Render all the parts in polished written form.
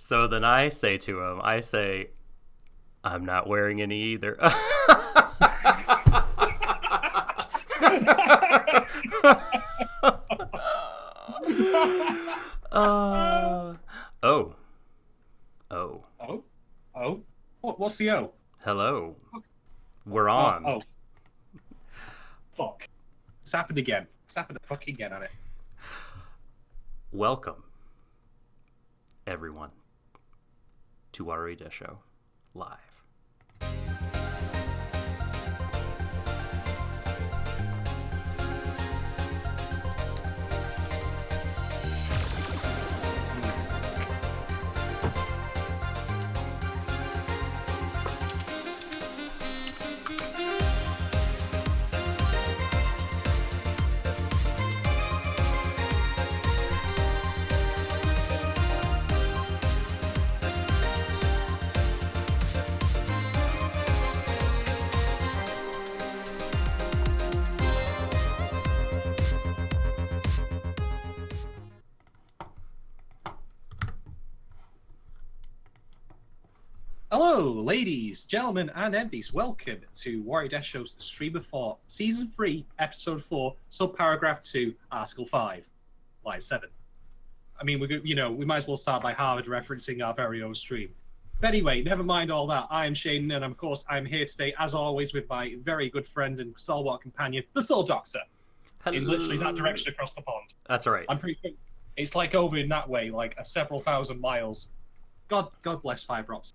So then I say to him, I'm not wearing any either. uh, oh. Oh. Oh? Oh? What's the O? Hello. We're on. Oh. Fuck. It's happened again. It's happened fucking again, hasn't it? Welcome, everyone, to Warui Deshou Live. Hello, ladies, gentlemen, and MPs. Welcome to Warui Deshou's Streamer 4, Season 3, Episode 4, Subparagraph 2, Article 5, Line 7. I mean, we might as well start by Harvard referencing our very own stream. But anyway, never mind all that. I am Shadon, and of course, I'm here today, as always, with my very good friend and stalwart companion, the Soul Doctor. Hello. In literally that direction across the pond. That's all right. I'm pretty sure it's like over in that way, like several thousand miles. God bless Fiber Ops.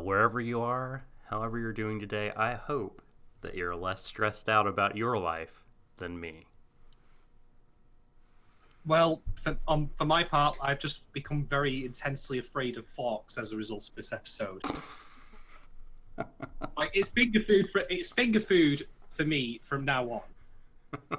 Wherever you are, however you're doing today, I hope that you're less stressed out about your life than me. Well, for my part, I've just become very intensely afraid of forks as a result of this episode. Like it's finger food for me from now on,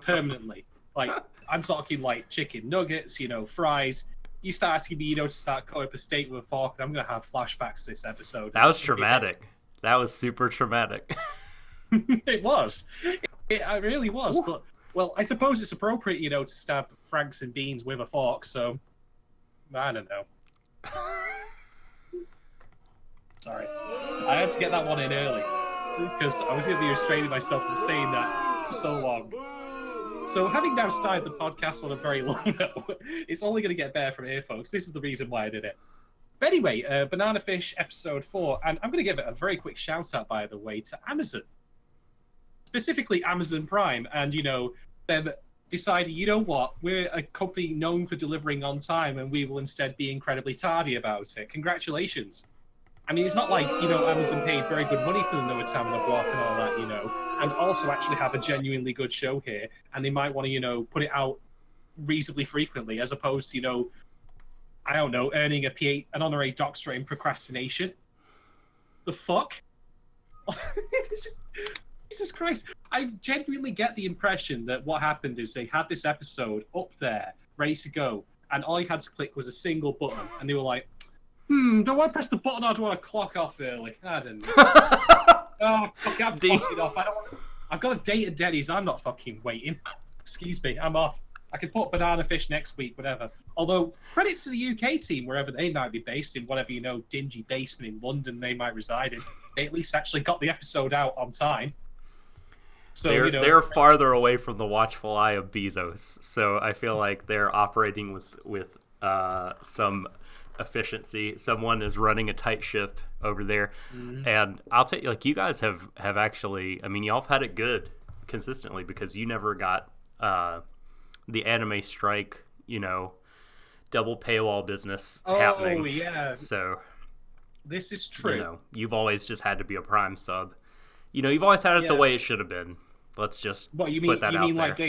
permanently. Like I'm talking like chicken nuggets, fries. You start asking me, to start cutting up a steak with a fork, and I'm going to have flashbacks this episode. That was traumatic. That was super traumatic. It was. It really was. Ooh. But, well, I suppose it's appropriate, to stab Franks and beans with a fork, so I don't know. Sorry. I had to get that one in early, because I was going to be restraining myself from saying that for so long. So, having now started the podcast on a very long note, it's only going to get better from here, folks. This is the reason why I did it. But anyway, Banana Fish episode 4, and I'm going to give it a very quick shout out, by the way, to Amazon. Specifically Amazon Prime, and, them deciding, we're a company known for delivering on time, and we will instead be incredibly tardy about it. Congratulations. I mean, it's not like, Amazon paid very good money for the No Time on the Block and all that, and also actually have a genuinely good show here, and they might want to, put it out reasonably frequently, as opposed to, I don't know, earning an honorary doctorate in procrastination. The fuck? Jesus Christ. I genuinely get the impression that what happened is they had this episode up there, ready to go, and all you had to click was a single button, and they were like, do I want to press the button or do I want to clock off early? I don't know. Oh, fuck, I'm clocking off. I've got a date at Denny's. I'm not fucking waiting. Excuse me, I'm off. I could put Banana Fish next week, whatever. Although, credits to the UK team, wherever they might be based, in whatever, dingy basement in London they might reside in. They at least actually got the episode out on time. So, they're farther away from the watchful eye of Bezos, so I feel like they're operating with some efficiency. Someone is running a tight ship over there, and I'll tell you, you guys have actually, I mean, y'all have had it good consistently because you never got the anime strike, double paywall business happening. Oh yeah. So this is true. You've always just had to be a Prime sub. You've always had it the way it should have been. Let's just put that out there. You mean like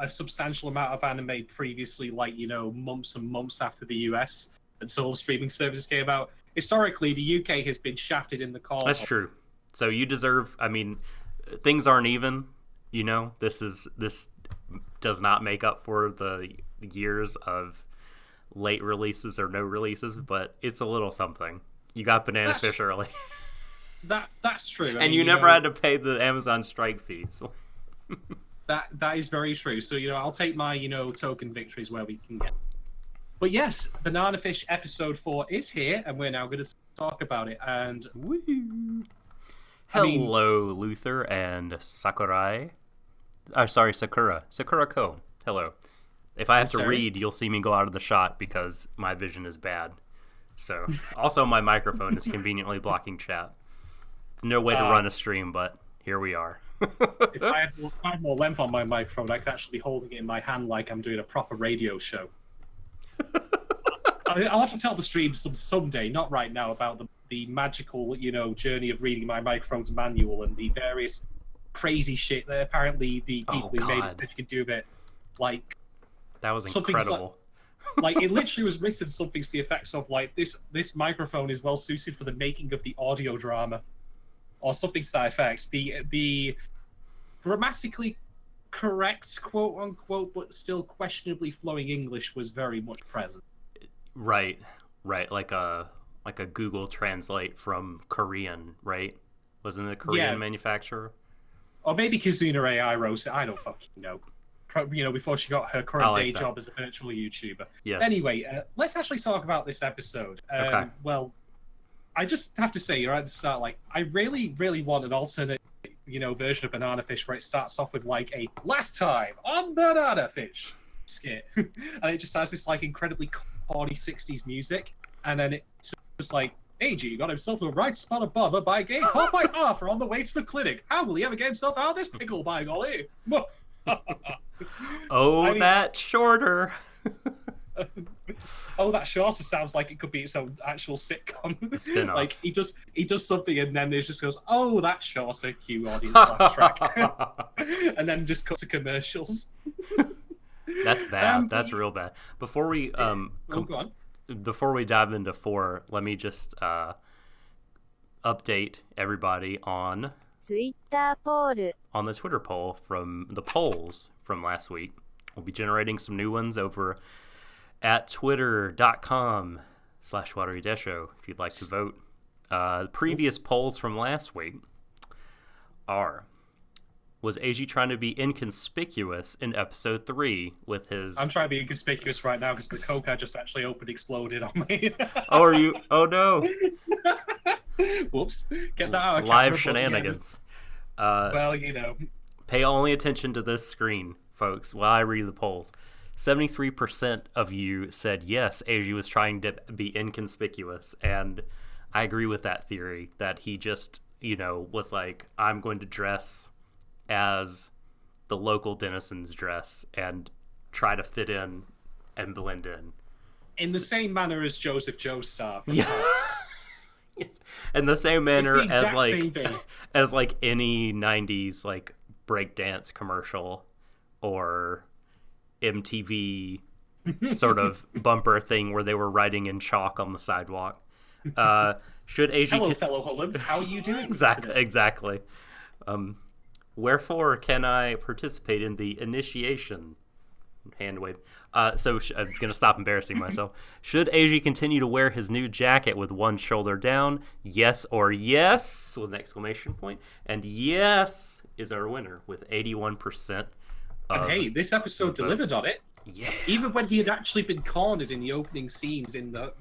a substantial amount of anime previously, months and months after the US? Until the streaming services came out. Historically, the UK has been shafted in the corner. That's true. So you deserve, I mean, things aren't even, this does not make up for the years of late releases or no releases, but it's a little something. You got Banana Fish early. That's true. And you never had to pay the Amazon strike fees. That is very true. So, I'll take my, token victories where we can get. But yes, Banana Fish episode 4 is here, and we're now going to talk about it. And woo. Hello, Luther and Sakurai. Sakura. Sakura Ko. Hello. If I have to read, you'll see me go out of the shot because my vision is bad. So, also my microphone is conveniently blocking chat. It's no way to run a stream, but here we are. If I had more length on my microphone, I could actually be holding it in my hand like I'm doing a proper radio show. I'll have to tell the stream someday, not right now, about the magical, journey of reading my microphone's manual and the various crazy shit that apparently the people who made it said you could do a bit, like... That was incredible. Like it literally was written something to the effects of like this microphone is well suited for the making of the audio drama, or something to that effect. The grammatically correct quote unquote but still questionably flowing English was very much present. Right, like a Google Translate from Korean, right? Wasn't it a Korean manufacturer? Or maybe Kizuna AI wrote it. I don't fucking know. Before she got her current day job as a virtual YouTuber. Yes. Anyway, let's actually talk about this episode. Okay. Well, I just have to say, right at the start, like, I really, really want an alternate, version of Banana Fish where it starts off with, like, a last time on Banana Fish skit. And it just has this, like, incredibly corny 60s music. And then it's just like, AG got himself the right spot of bother by getting caught by Arthur on the way to the clinic. How will he ever get himself out of this pickle, by golly? That shorter. That shorter sounds like it could be its own actual sitcom. Spin-off. Like he does something and then it just goes, that shorter, cue audience laugh track. And then just cuts to commercials. That's bad. That's real bad. Before we go on. Before we dive into 4, let me just update everybody on Twitter poll. On the Twitter poll from the polls from last week. We'll be generating some new ones over at twitter.com/Warui Deshou if you'd like to vote. The previous polls from last week are: was AG trying to be inconspicuous in episode 3 with his... I'm trying to be inconspicuous right now because the Coke I just actually exploded on me. Oh, are you? Oh, no. Whoops. Get that out of live shenanigans. Well, Pay only attention to this screen, folks, while I read the polls. 73% of you said yes, AG was trying to be inconspicuous, and I agree with that theory, that he just, was like, I'm going to dress as the local denizens dress and try to fit in and blend in. In the same manner as Joseph Joestar. Yeah. Yes. In the same manner as like any 90s like breakdance commercial or MTV sort of bumper thing where they were writing in chalk on the sidewalk. Should AG Hello, fellow Hullums. How are you doing? Exactly. Wherefore can I participate in the initiation? Hand wave. So I'm going to stop embarrassing myself. Should AG continue to wear his new jacket with one shoulder down? Yes or yes with an exclamation point. And yes is our winner with 81%. And hey, this episode delivered on it. Yeah. Even when he had actually been cornered in the opening scenes in the,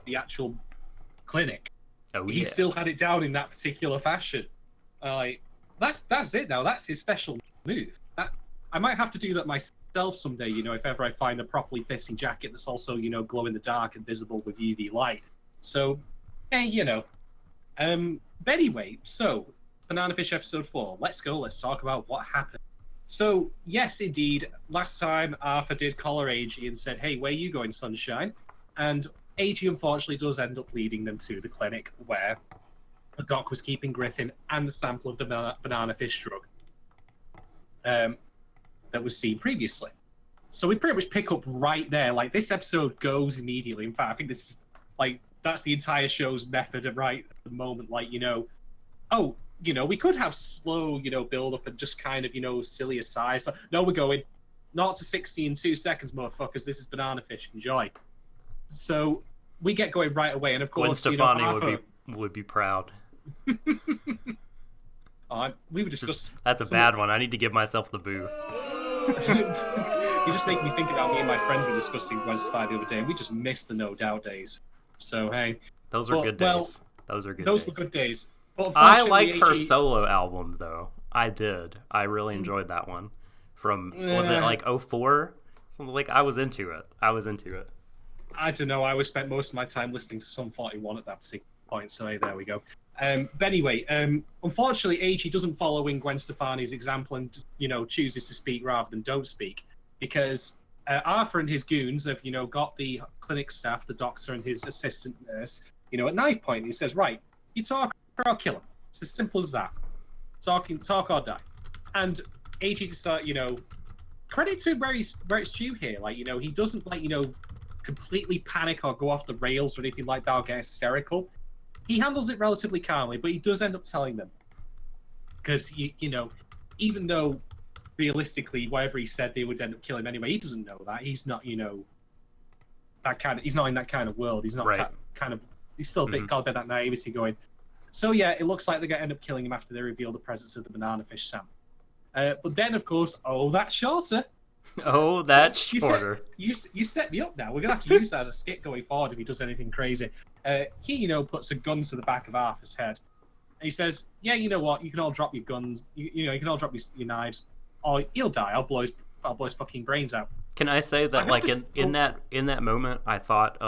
the actual clinic. He still had it down in that particular fashion. That's it now. That's his special move. I might have to do that myself someday, if ever I find a properly fitting jacket that's also, glow in the dark and visible with UV light. So, hey, But anyway, so, Banana Fish episode 4. Let's go. Let's talk about what happened. So, yes, indeed, last time Arthur did collar AG and said, hey, where are you going, sunshine? And AG unfortunately does end up leading them to the clinic where the doc was keeping Griffin and the sample of the banana fish drug that was seen previously. So we pretty much pick up right there. Like, this episode goes immediately. In fact, I think this is, that's the entire show's method of right at the moment. Like, we could have slow, build up and just kind of, silly asides. So, no, we're going 0 to 60 in 2 seconds, motherfuckers. This is Banana Fish. Enjoy. So we get going right away. And of course, Gwen Stefani Arthur... would be proud. We were discussing. That's a bad one. I need to give myself the boo. You just make me think about me and my friends were discussing Gwen Stefani the other day, and we just missed the No Doubt days. So hey, those were good days. Those are good. Those days. were good days. But I like her solo album though. I did. I really enjoyed that one. From was it like 04? Something like I was into it. I don't know. I always spent most of my time listening to Sum 41 at that particular point. So hey, there we go. But anyway, unfortunately, AG doesn't follow in Gwen Stefani's example and chooses to speak rather than don't speak, because Arthur and his goons have got the clinic staff, the doctor and his assistant nurse, at knife point. He says, "Right, you talk or I'll kill him." It's as simple as that. Talk or die. And AG just credit to him where it's due here. Like he doesn't completely panic or go off the rails or anything like that or get hysterical. He handles it relatively calmly, but he does end up telling them. Because, even though realistically, whatever he said, they would end up killing him anyway, he doesn't know that. He's not, that kind of, he's not in that kind of world. He's not he's still a bit got a bit of that naivety going. So yeah, it looks like they're going to end up killing him after they reveal the presence of the banana fish sample. But then, of course, that's shorter. Oh, that's shorter. You set me up now. We're going to have to use that as a skit going forward if he does anything crazy. He, puts a gun to the back of Arthur's head. And he says, yeah, you know what? You can all drop your guns. You can all drop your knives. Or he'll die. I'll blow his fucking brains out. Can I say that, in that moment, I thought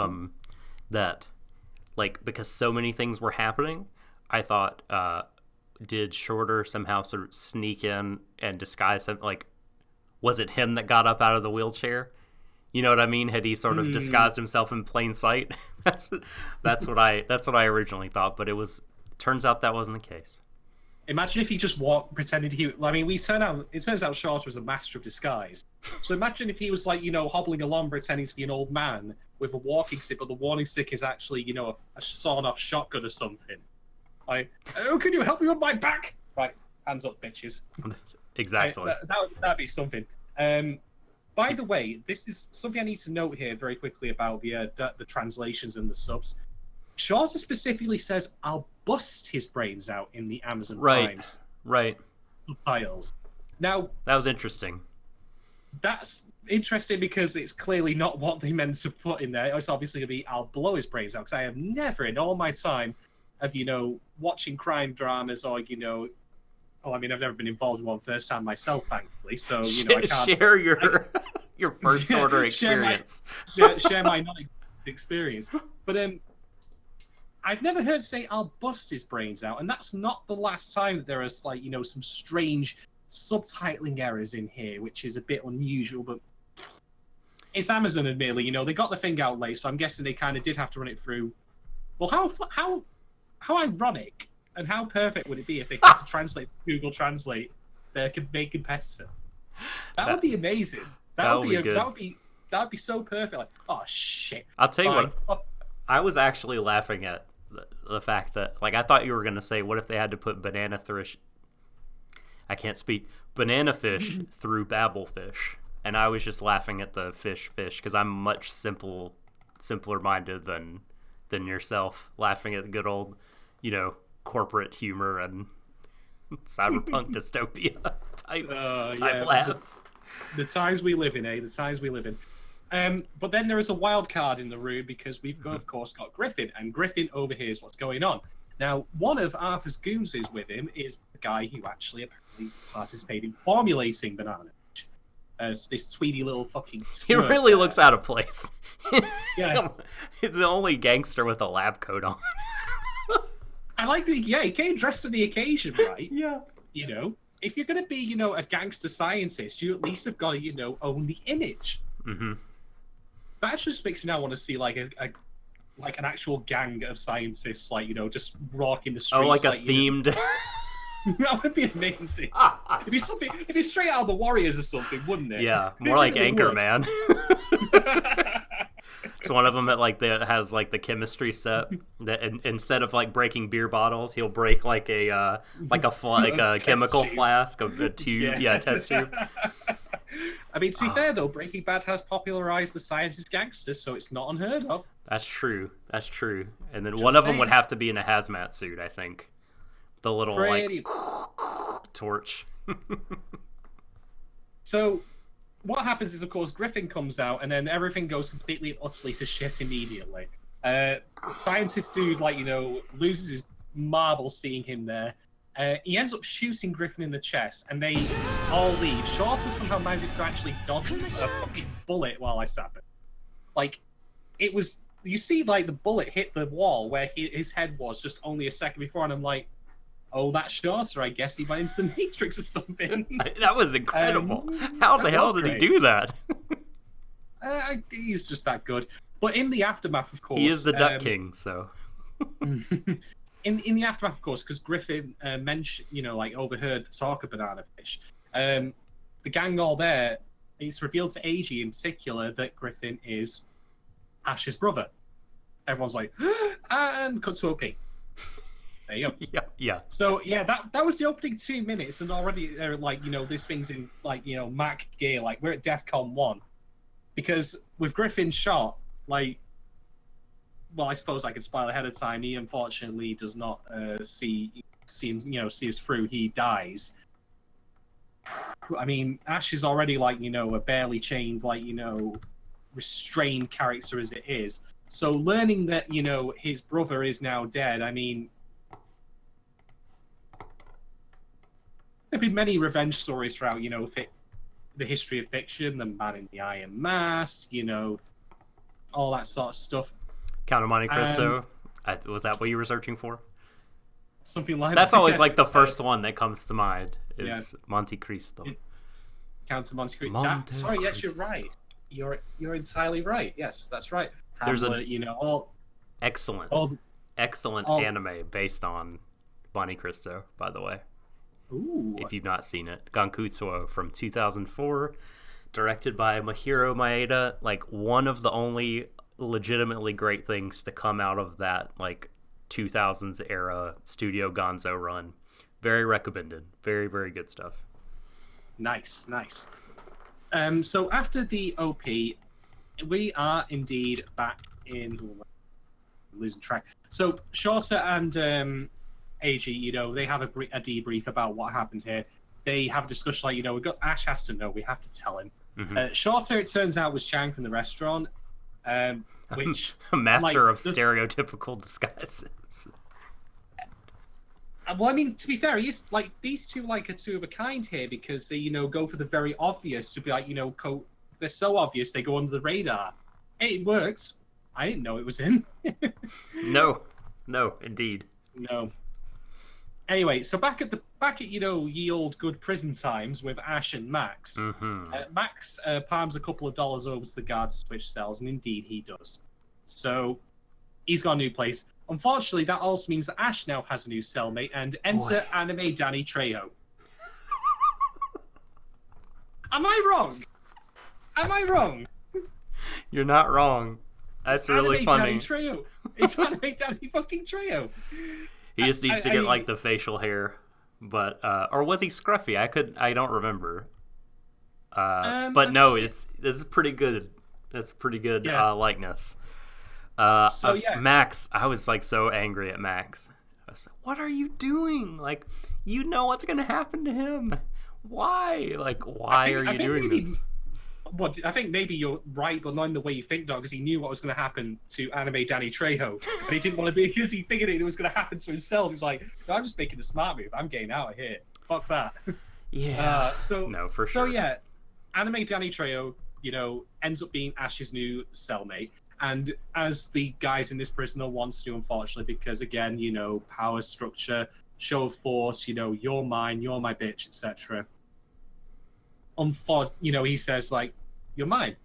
that, because so many things were happening, I thought, did Shorter somehow sort of sneak in and disguise him? Was it him that got up out of the wheelchair? You know what I mean? Had he sort of disguised himself in plain sight? That's what I originally thought, but turns out that wasn't the case. Imagine if he just pretended he. I mean, it turns out Shorter was a master of disguise. So imagine if he was hobbling along pretending to be an old man with a walking stick, but the walking stick is actually a sawn-off shotgun or something. Oh, can you help me with my back? Right, hands up, bitches. Exactly. That'd be something. By the way, this is something I need to note here very quickly about the translations and the subs. Shorter specifically says, "I'll bust his brains out" in the Amazon Prime's subtitles. Now, that was interesting. That's interesting because it's clearly not what they meant to put in there. It's obviously going to be, "I'll blow his brains out," because I have never in all my time of watching crime dramas or I've never been involved in one firsthand myself, thankfully. So I can't share your first order experience. Share my non-experience. But I've never heard say "I'll bust his brains out," and that's not the last time that there is some strange subtitling errors in here, which is a bit unusual. But it's Amazon, admittedly. They got the thing out late, so I'm guessing they kind of did have to run it through. Well, how ironic and how perfect would it be if they had to translate Google Translate their main competitor? That would be amazing. That would be good. That would be so perfect. Oh shit! I'll tell you what. I was actually laughing at the fact that I thought you were gonna say, what if they had to put banana fish through babblefish, and I was just laughing at the fish because I'm much simpler minded than yourself, laughing at the good old corporate humor and cyberpunk dystopia type laughs. The times we live in, The times we live in. But then there is a wild card in the room because we've of course got Griffin, and Griffin overhears what's going on. Now, one of Arthur's goons is with him is the guy who actually apparently participated in formulating banana. This tweedy little fucking twerp. He really looks out of place. Yeah. He's the only gangster with a lab coat on. I like he came dressed for the occasion, right? Yeah. If you're going to be, a gangster scientist, you at least have got to, own the image. Mm-hmm. That just makes me now want to see, an actual gang of scientists, just rocking the streets. Oh, like a themed... That would be amazing. It'd be straight out of the Warriors or something, wouldn't it? Yeah, more like Anchorman. It's one of them that has that chemistry set that instead of breaking beer bottles, he'll break a chemical flask of a tube, test tube. I mean, to be fair though, Breaking Bad has popularized the scientist gangsters, so it's not unheard of. That's true. And then one of them would have to be in a hazmat suit, I think. The little torch. So what happens is, of course, Griffin comes out, and then everything goes completely and utterly to shit immediately. Scientist dude, loses his marble seeing him there. He ends up shooting Griffin in the chest, and they all leave. Shorter somehow manages to actually dodge a fucking bullet while I sat there. It was... You see, the bullet hit the wall where his head was just only a second before, and I'm like, oh, that's Shorter. I guess he went into the Matrix or something. That was incredible. How the hell did he do that? He's just that good. But in the aftermath, of course... He is the Duck King, so... in the aftermath, of course, because Griffin mentioned, overheard the talk of Banana Fish, the gang all there, it's revealed to AG in particular that Griffin is Ash's brother. Everyone's like, and cut to OP. There you go. Yeah. So, yeah, that was the opening 2 minutes, and already, this thing's in, Mac gear, we're at DEFCON 1. Because with Griffin shot, well, I suppose I could spoil ahead of time. He unfortunately does not see us through. He dies. I mean, Ash is already a barely chained, restrained character as it is. So learning that his brother is now dead. I mean, there've been many revenge stories throughout the history of fiction. The Man in the Iron Mask, all that sort of stuff. Count of Monte Cristo. Was that what you were searching for? Something like That's that. always the first one that comes to mind is Monte Cristo. Count of Monte Cristo. Sorry, yes, you're right. You're entirely right. Yes, that's right. There's Hamlet, excellent anime based on Monte Cristo, by the way. Ooh. If you've not seen it, Gankutsuo from 2004, directed by Mahiro Maeda. One of the only legitimately great things to come out of that 2000s era Studio Gonzo run. Very recommended. Very, very good stuff. Nice. So after the OP, we are indeed back in... I'm losing track. So Shorter and AG, they have a debrief about what happened here. They have a discussion we've got... Ash has to know. We have to tell him. Mm-hmm. Shorter, it turns out, was Chang from the restaurant. Which a master of stereotypical disguises. Well, I mean, to be fair, he's these two are two of a kind here because they go for the very obvious to be they're so obvious they go under the radar. Hey, it works. I didn't know it was him. No, indeed. No. Anyway, so back at ye old good prison times with Ash and Max. Mm-hmm. Max palms a couple of dollars over to the guard to switch cells, and indeed he does. So he's got a new place. Unfortunately, that also means that Ash now has a new cellmate, and enter anime Danny Trejo. Am I wrong? You're not wrong. That's really funny. It's anime Danny fucking Trejo. He just needs to get the facial hair, but or was he scruffy? I don't remember. But no, it's pretty good. That's a pretty good likeness. Max, I was so angry at Max. I was like, "What are you doing? You know what's gonna happen to him? Why? Why are you doing this?" Well, I think maybe you're right, but not in the way you think, Dog, because he knew what was going to happen to anime Danny Trejo, and he didn't want to be, because he figured it was going to happen to himself. He's like, no, I'm just making the smart move. I'm getting out of here. Fuck that. Yeah. No, for sure. So yeah, anime Danny Trejo, ends up being Ash's new cellmate, and as the guys in this prison wants to, unfortunately, because again, power structure, show of force, you're mine, you're my bitch, etc. He says you're mine.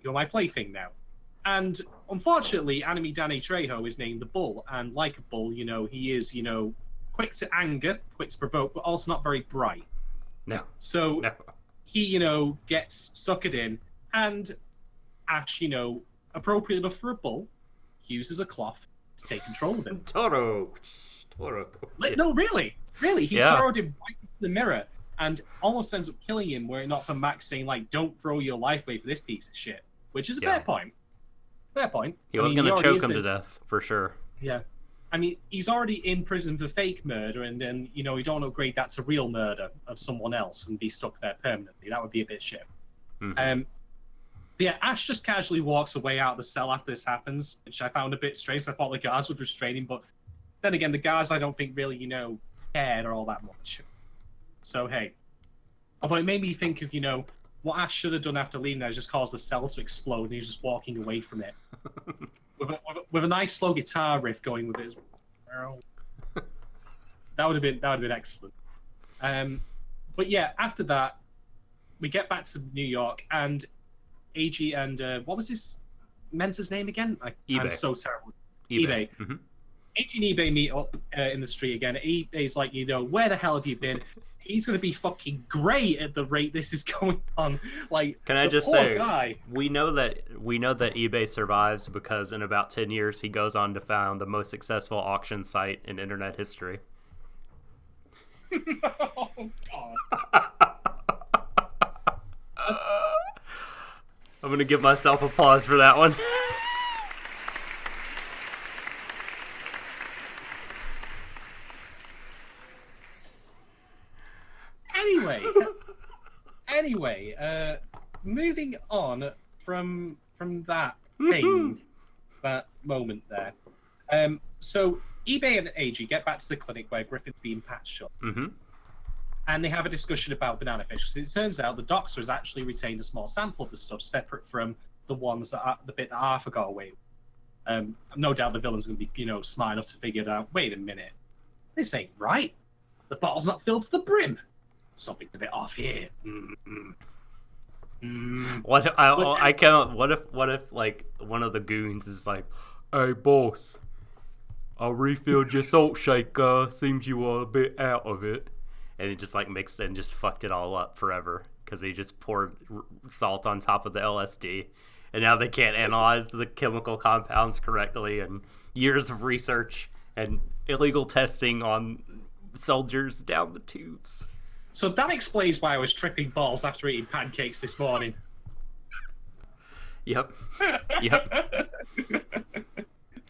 You're my plaything now. And unfortunately, anime Danny Trejo is named the Bull. And like a bull, he is, quick to anger, quick to provoke, but also not very bright. No. So he, gets suckered in. And Ash, appropriate enough for a bull, uses a cloth to take control of him. Toro. No, really. He toroed him right into the mirror. And almost ends up killing him were it not for Max saying, don't throw your life away for this piece of shit. Which is a fair point. He was going to choke him to death, for sure. Yeah. I mean, he's already in prison for fake murder, and then, you don't upgrade that to real murder of someone else and be stuck there permanently. That would be a bit shit. But yeah, Ash just casually walks away out of the cell after this happens, which I found a bit strange. So I thought the guards would restrain him, but then again, the guards I don't think really, cared all that much. So hey, although it made me think of, what Ash should have done after leaving there is just cause the cell to explode, and he's just walking away from it with a nice slow guitar riff going with it. That would have been excellent. But yeah, after that, we get back to New York, and AG and what was his mentor's name again? I'm so terrible. eBay. Mm-hmm. AG and eBay meet up in the street again. eBay's like, where the hell have you been? He's going to be fucking great at the rate this is going on. Like, can I just say, guy. we know that eBay survives because in about 10 years he goes on to found the most successful auction site in internet history. Oh God. I'm gonna give myself applause for that one. Anyway, moving on from that thing, that moment there. So eBay and AG get back to the clinic where Griffin's being patched up. Mm-hmm. And they have a discussion about banana fish. Because it turns out the doctor has actually retained a small sample of the stuff separate from the ones the bit that Arthur got away with. No doubt the villain's going to be, smart enough to figure it out. Wait a minute. This ain't right. The bottle's not filled to the brim. Something's a bit off here. What if I cannot? What if like one of the goons is like, "Hey boss, I refilled your salt shaker. Seems you are a bit out of it," and it just like mixed and just fucked it all up forever because he just poured salt on top of the LSD, and now they can't analyze the chemical compounds correctly, and years of research and illegal testing on soldiers down the tubes. So that explains why I was tripping balls after eating pancakes this morning. Yep.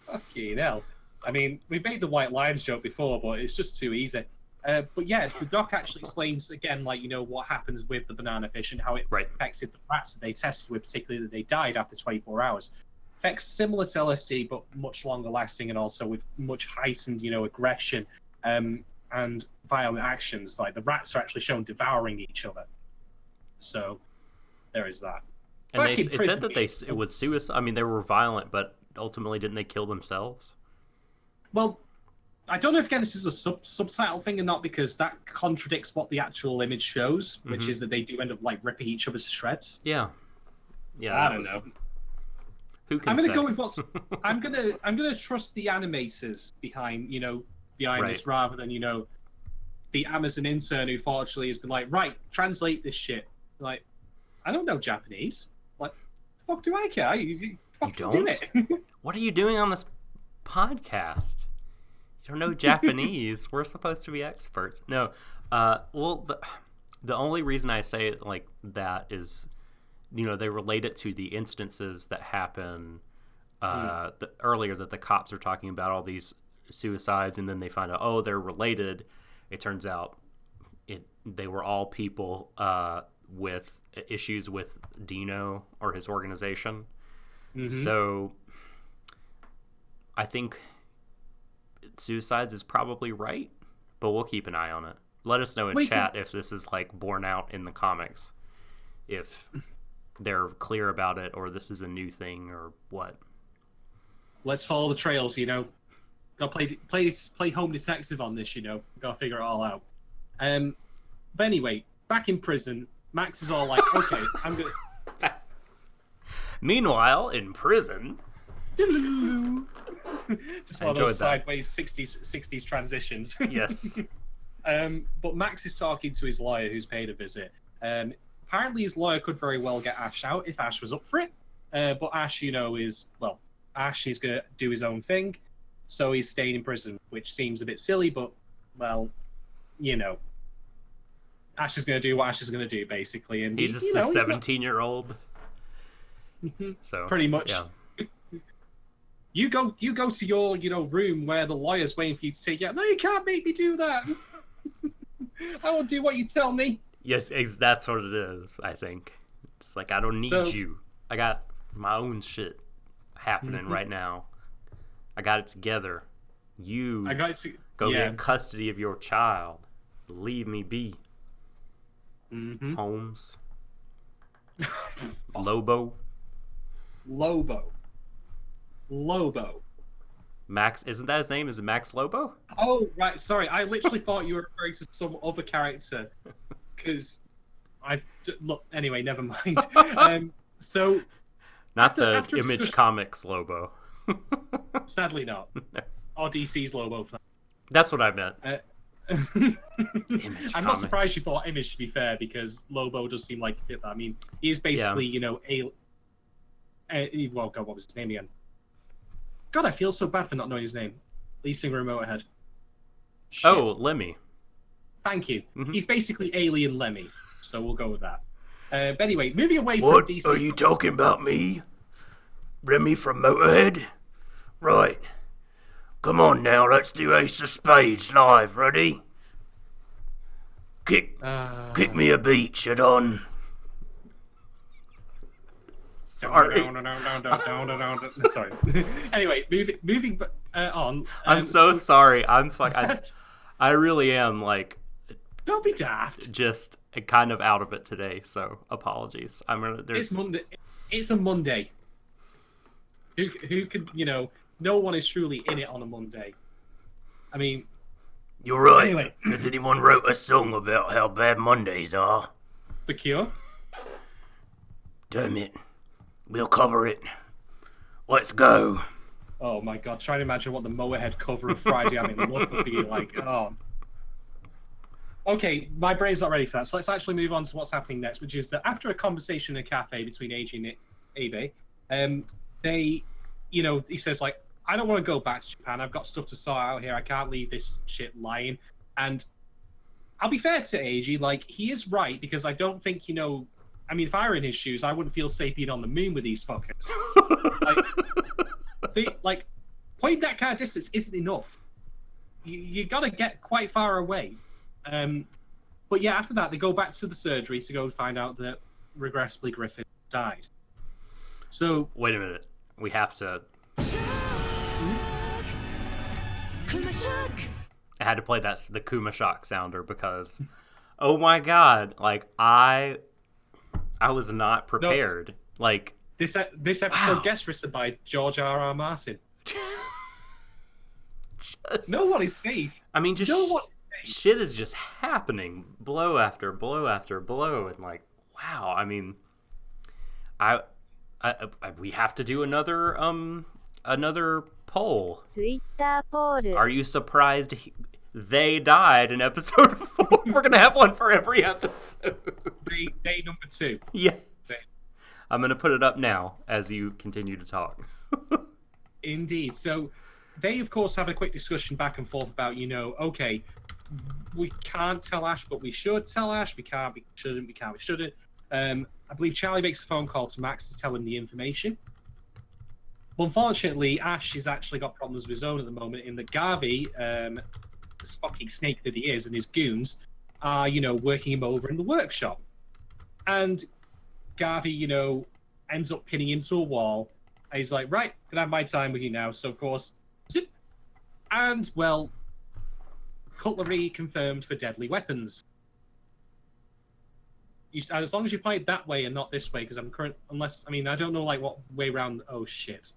Fucking hell. I mean, we've made the White Lions joke before, but it's just too easy. But yeah, the doc actually explains again, like, what happens with the banana fish and how it affected the rats that they tested with, particularly that they died after 24 hours. Effects similar to LSD, but much longer lasting and also with much heightened, aggression. And violent actions, like the rats are actually shown devouring each other. So there is that. And it said that it was suicide. I mean, they were violent, but ultimately didn't they kill themselves? Well, I don't know if again this is a subtitle thing or not, because that contradicts what the actual image shows, which is that they do end up like ripping each other to shreds. Yeah. I don't know. Who can I'm gonna say? go with what's. I'm gonna trust the animators behind this rather than the Amazon intern who fortunately has been like, right, translate this shit. Like, I don't know Japanese. Like, the fuck do I care? You fucking do it. What are you doing on this podcast? You don't know Japanese. We're supposed to be experts. No. Well, the only reason I say it like that is, they relate it to the instances that happen earlier that the cops are talking about, all these suicides, and then they find out, oh, they're related. It turns out they were all people with issues with Dino or his organization. So I think suicides is probably right, but we'll keep an eye on it. Let us know in chat if this is like borne out in the comics, if they're clear about it, or this is a new thing, or what. Let's follow the trails, Gotta play home detective on this, Gotta figure it all out. But anyway, back in prison, Max is all like, okay, I'm gonna... Meanwhile, in prison... Just one of those sideways 60s transitions. Yes. But Max is talking to his lawyer who's paid a visit. Apparently his lawyer could very well get Ash out if Ash was up for it. But Ash, Ash is going to do his own thing. So he's staying in prison, which seems a bit silly, but, well, Ash is going to do what Ash is going to do, basically. And he's a 17-year-old. So pretty much. Yeah. You go to your, room where the lawyer's waiting for you to take you out. No, you can't make me do that. I won't do what you tell me. Yes, that's what it is, I think. It's like, I don't need you. I got my own shit happening right now. I got it together. You go get custody of your child. Leave me be. Holmes. Lobo. Max, isn't that his name? Is it Max Lobo? Oh, right. Sorry, I literally thought you were referring to some other character. Because look. Anyway, never mind. So, not the Image Comics Lobo. Sadly, not. No. Or DC's Lobo. For that. That's what I meant. I'm not surprised you thought Image, to be fair, because Lobo does seem like it. I mean, he is basically, well, God, what was his name again? God, I feel so bad for not knowing his name. Lead singer of Motorhead. Shit. Oh, Lemmy. Thank you. He's basically Alien Lemmy, so we'll go with that. But anyway, moving away from DC. What are you talking about, me? Remy from Motorhead? Right. Come on now, let's do Ace of Spades live. Ready? Kick me a beat, Shadon. Sorry. Sorry. Anyway, moving on. I'm so sorry. I really am, like... Don't be daft. Just kind of out of it today, so apologies. It's Monday. It's a Monday. Who could, no one is truly in it on a Monday. I mean... You're right. Anyway. Has anyone wrote a song about how bad Mondays are? The Cure? Damn it. We'll cover it. Let's go. Oh my God, try to imagine what the Motorhead cover of Friday I'm in Love would be like. Oh. Okay, my brain's not ready for that, so let's actually move on to what's happening next, which is that after a conversation in a cafe between AJ and Abe, he says, like, I don't want to go back to Japan. I've got stuff to sort out here. I can't leave this shit lying. And I'll be fair to AJ, like, he is right, because I don't think, I mean, if I were in his shoes, I wouldn't feel safe being on the moon with these fuckers. Pointing that kind of distance isn't enough. You got to get quite far away. But yeah, after that, they go back to the surgery to go find out that, regrettably, Griffin died. So... Wait a minute. We have to... I had to play the Kuma Shock sounder because, oh my God, like, I was not prepared. No, like, this episode guest written by George R.R. Martin. No one is safe. I mean, just shit is just happening, blow after blow after blow, and like, wow. I mean, we have to do another poll. Twitter poll. Are you surprised they died in episode 4? We're gonna have one for every episode. Day number 2. Yes. I'm gonna put it up now as you continue to talk. Indeed. So they, of course, have a quick discussion back and forth about, okay, we can't tell Ash, but we should tell Ash. We can't, we shouldn't, we can't, we shouldn't. I believe Charlie makes a phone call to Max to tell him the information. But unfortunately, Ash has actually got problems of his own at the moment in that Garvey, the fucking snake that he is, and his goons are, working him over in the workshop. And Garvey, ends up pinning him to a wall. And he's like, right, can I have my time with you now? So, of course, zip. And, well, cutlery confirmed for deadly weapons. As long as you play it that way and not this way, because I don't know, like, what way round. Oh, shit.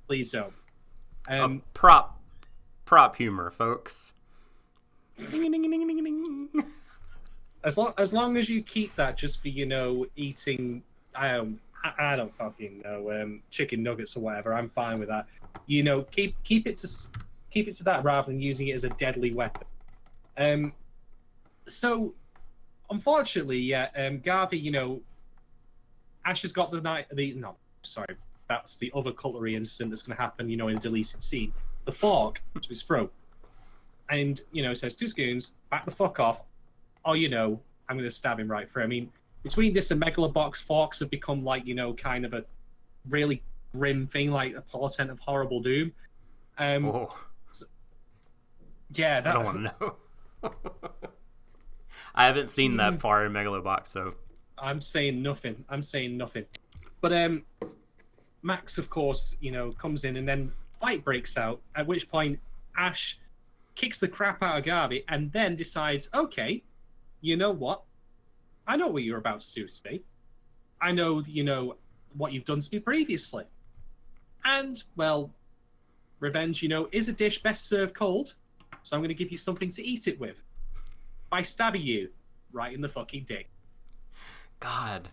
Please don't. Prop humor, folks. Ding, ding, ding, ding, ding. As long as you keep that just for, eating, I don't fucking know, chicken nuggets or whatever, I'm fine with that. Keep it to that rather than using it as a deadly weapon. So, unfortunately, Garvey, Ash has got that's the other cutlery incident that's going to happen, in a deleted scene. The fork to his throat. And, says to his goons, back the fuck off, or, I'm going to stab him right through. I mean, between this and Megalobox, forks have become, like, kind of a really grim thing, like a portent of horrible doom. Yeah, I don't want to know. I haven't seen that far in Megalobox, so I'm saying nothing. But Max, of course, comes in, and then fight breaks out. At which point, Ash kicks the crap out of Garvey, and then decides, okay, you know what? I know what you're about to do to me. I know, what you've done to me previously. And, well, revenge, is a dish best served cold. So I'm going to give you something to eat it with. By stabbing you right in the fucking dick. God.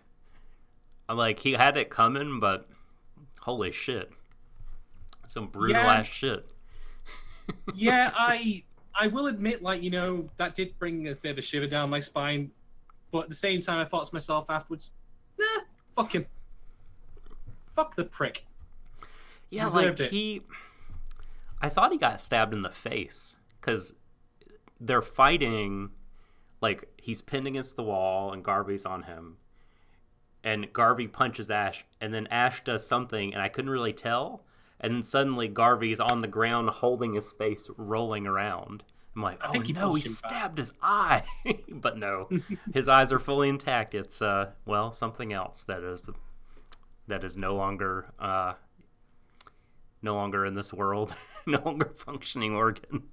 Like, he had it coming, but holy shit. Some brutal ass shit. Yeah, I will admit, that did bring a bit of a shiver down my spine. But at the same time, I thought to myself afterwards, nah, fuck him. Fuck the prick. Yeah, Deserved like, it. I thought he got stabbed in the face. Because they're fighting, like, he's pinned against the wall, and Garvey's on him. And Garvey punches Ash, and then Ash does something, and I couldn't really tell. And then suddenly Garvey's on the ground holding his face, rolling around. I'm like, oh no, he stabbed his eye. But no, his eyes are fully intact. It's, something else that is no longer in this world. No longer functioning organ.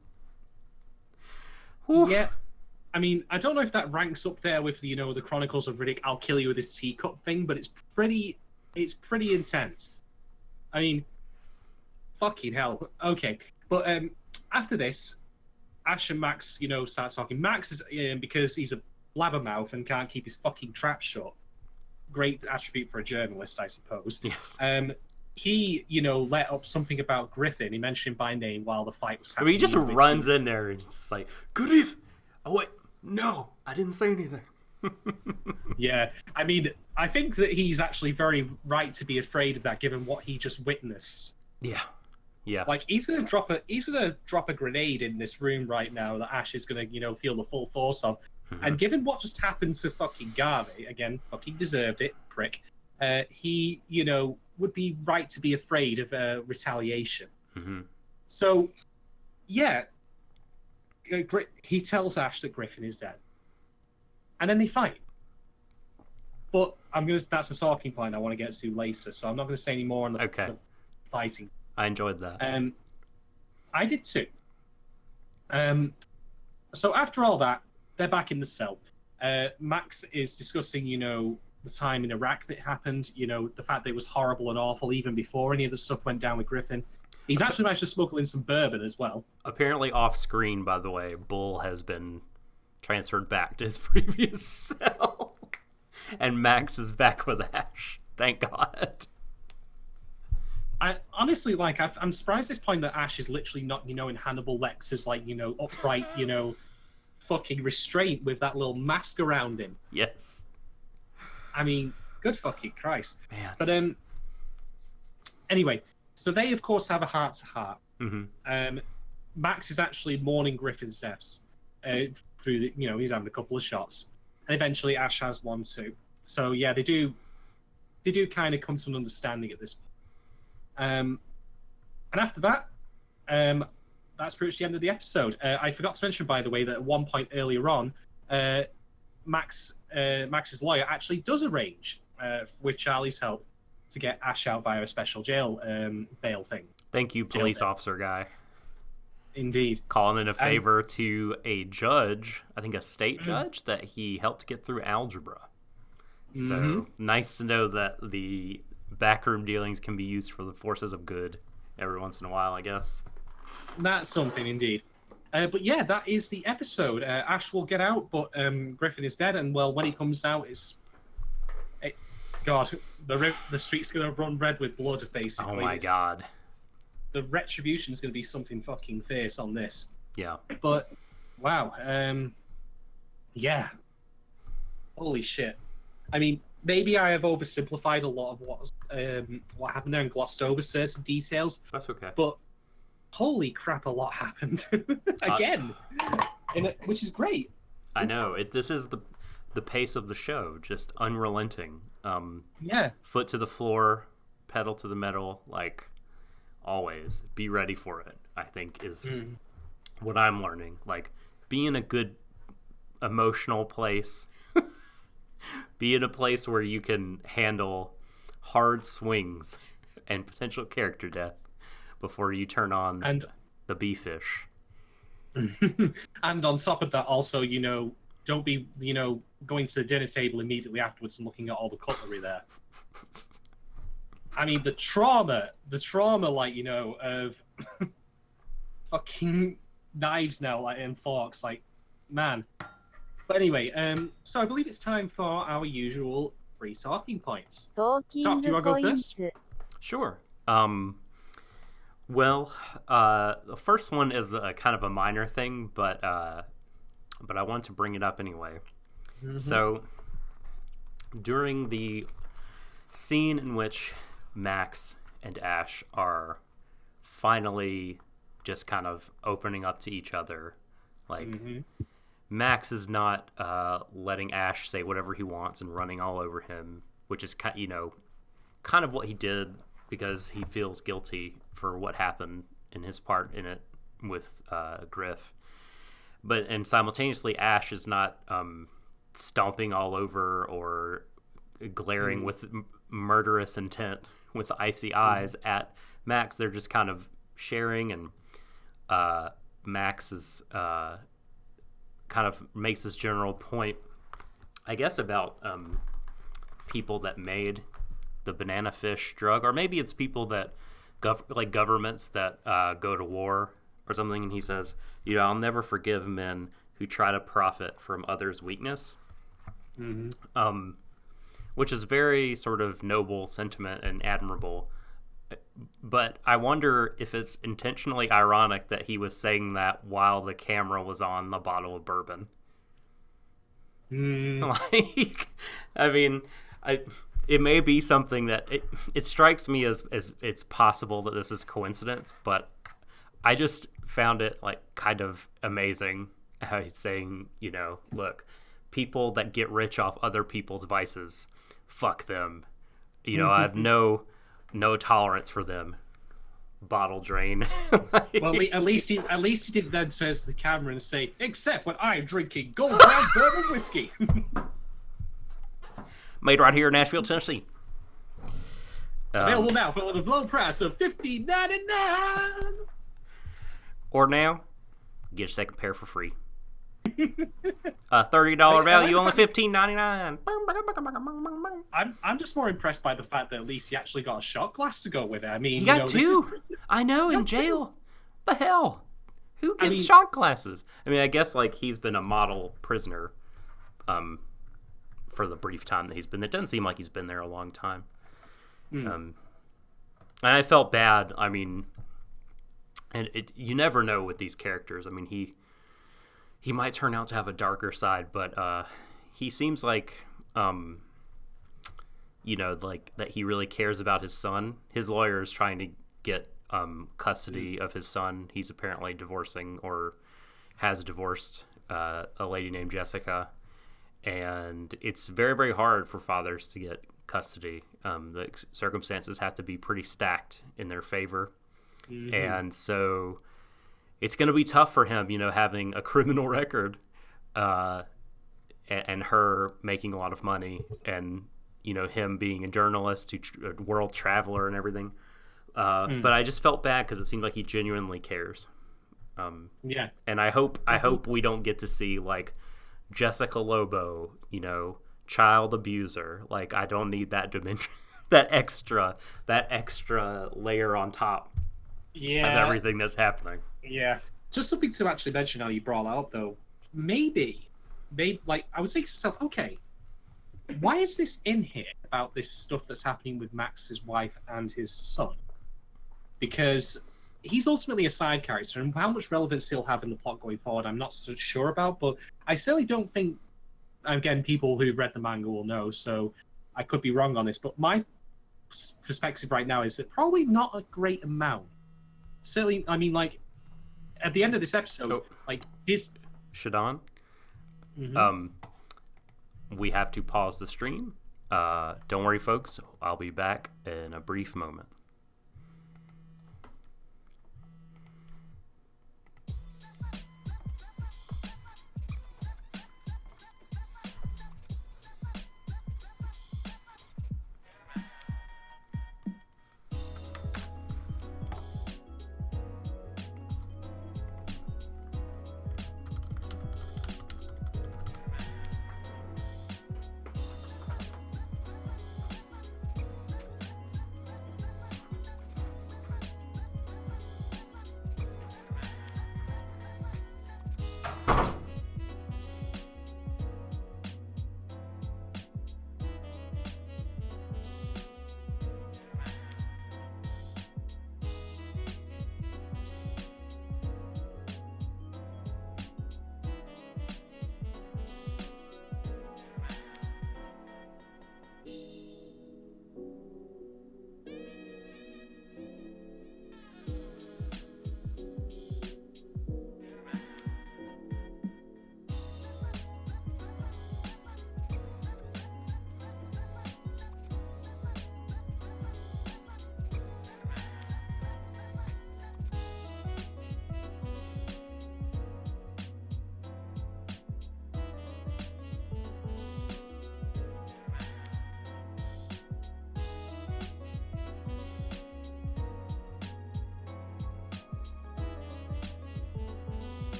Whew. Yeah. I mean, I don't know if that ranks up there with, the Chronicles of Riddick, I'll kill you with this teacup thing, but it's pretty intense. I mean, fucking hell. Okay. But after this, Ash and Max, start talking. Max is, because he's a blabbermouth and can't keep his fucking trap shut. Great attribute for a journalist, I suppose. Yes. He, let up something about Griffin. He mentioned him by name while the fight was happening. I mean, he just runs in there and just like, Griff! Oh, wait. No, I didn't say anything. Yeah. I mean, I think that he's actually very right to be afraid of that, given what he just witnessed. Yeah. Yeah. Like, he's gonna drop a grenade in this room right now that Ash is gonna, feel the full force of. Mm-hmm. And given what just happened to fucking Garvey, again, fucking deserved it, prick. He, would be right to be afraid of retaliation. Mm-hmm. So, yeah, he tells Ash that Griffin is dead, and then they fight. But that's a talking point I want to get to later, so I'm not going to say any more on the fighting. I enjoyed that. I did too. So after all that, they're back in the cell. Max is discussing, the time in Iraq that happened, the fact that it was horrible and awful even before any of the stuff went down with Griffin. He's actually managed to smuggle in some bourbon as well. Apparently off screen, by the way, Bull has been transferred back to his previous cell. And Max is back with Ash. Thank God. I honestly, I'm surprised at this point that Ash is literally not, in Hannibal Lecter's, upright, fucking restraint with that little mask around him. Yes. I mean, good fucking Christ. Man. But, anyway, so they, of course, have a heart-to-heart. Mm-hmm. Max is actually mourning Griffin's deaths. Through the, he's having a couple of shots. And eventually Ash has one too. So, yeah, they do kind of come to an understanding at this point. And after that, that's pretty much the end of the episode. I forgot to mention, by the way, that at one point earlier on, Max's lawyer actually does arrange, with Charlie's help, to get Ash out via a special jail bail thing. Thank you, police officer guy. Indeed. Calling in a favor to a judge, I think a state judge, that he helped get through algebra. So, nice to know that the backroom dealings can be used for the forces of good every once in a while, I guess. That's something, indeed. But yeah, that is the episode. Ash will get out, but Griffin is dead, and well, when he comes out, God, the street's going to run red with blood, basically. Oh my God. The retribution is going to be something fucking fierce on this. Yeah. But, wow. Yeah. Holy shit. I mean, maybe I have oversimplified a lot of what happened there and glossed over certain details. That's okay. But holy crap, a lot happened again, which is great. I know. This is the pace of the show, just unrelenting. Yeah. Foot to the floor, pedal to the metal, always. Be ready for it, I think, is what I'm learning. Being a good emotional place. Be in a place where you can handle hard swings and potential character death before you turn on the B-fish. And on top of that, also, don't be, going to the dinner table immediately afterwards and looking at all the cutlery there. I mean, the trauma, like, of fucking knives now, like, and forks, like, man. But anyway, so I believe it's time for our usual 3 talking points. Doc, do you want to go first? Sure. Well, the first one is a kind of a minor thing, but I want to bring it up anyway. Mm-hmm. So, during the scene in which Max and Ash are finally just kind of opening up to each other, like, Max is not letting Ash say whatever he wants and running all over him, which is kind of what he did because he feels guilty for what happened in his part in it with Griff. And simultaneously, Ash is not stomping all over or glaring with murderous intent with icy eyes at Max. They're just kind of sharing, and Max is kind of makes this general point, I guess, about people that made the banana fish drug, or maybe it's people that like governments that go to war or something, and he says, I'll never forgive men who try to profit from others' weakness. Which is very sort of noble sentiment and admirable, but I wonder if it's intentionally ironic that he was saying that while the camera was on the bottle of bourbon. Like, I mean, it may be something that it strikes me as it's possible that this is coincidence, but I just found it like kind of amazing how he's saying, look, people that get rich off other people's vices, fuck them. I have no tolerance for them. Bottle drain. Well, at least he didn't then turn to the camera and say, except when I'm drinking gold brand bourbon whiskey. Made right here in Nashville, Tennessee. Available now for the low price of $15.99. Or now, get a second pair for free. $30 value, only $15.99. I'm just more impressed by the fact that at least he actually got a shot glass to go with it. I mean, he got 2. I know, in jail. What the hell? Who gets shot glasses? I mean, I guess like he's been a model prisoner, for the brief time that he's been. It doesn't seem like he's been there a long time. And I felt bad. I mean, and you never know with these characters. I mean, he might turn out to have a darker side, but he seems like, like that he really cares about his son. His lawyer is trying to get custody of his son. He's apparently divorcing or has divorced a lady named Jessica, and it's very, very hard for fathers to get custody. The circumstances have to be pretty stacked in their favor, and so it's going to be tough for him, having a criminal record, and her making a lot of money, and him being a journalist, a world traveler, and everything. But I just felt bad because it seemed like he genuinely cares. And I hope we don't get to see like Jessica Lobo, child abuser. Like, I don't need that dimension, that extra layer on top of everything that's happening. Yeah. Just something to actually mention how you brought that up, though. Maybe, like, I was thinking to myself, okay, why is this in here about this stuff that's happening with Max's wife and his son? Because he's ultimately a side character, and how much relevance he'll have in the plot going forward, I'm not so sure about, but I certainly don't think, again, people who've read the manga will know, so I could be wrong on this, but my perspective right now is that probably not a great amount. Certainly, I mean, like, at the end of this episode, like, his... Shadon? We have to pause the stream. Don't worry, folks. I'll be back in a brief moment.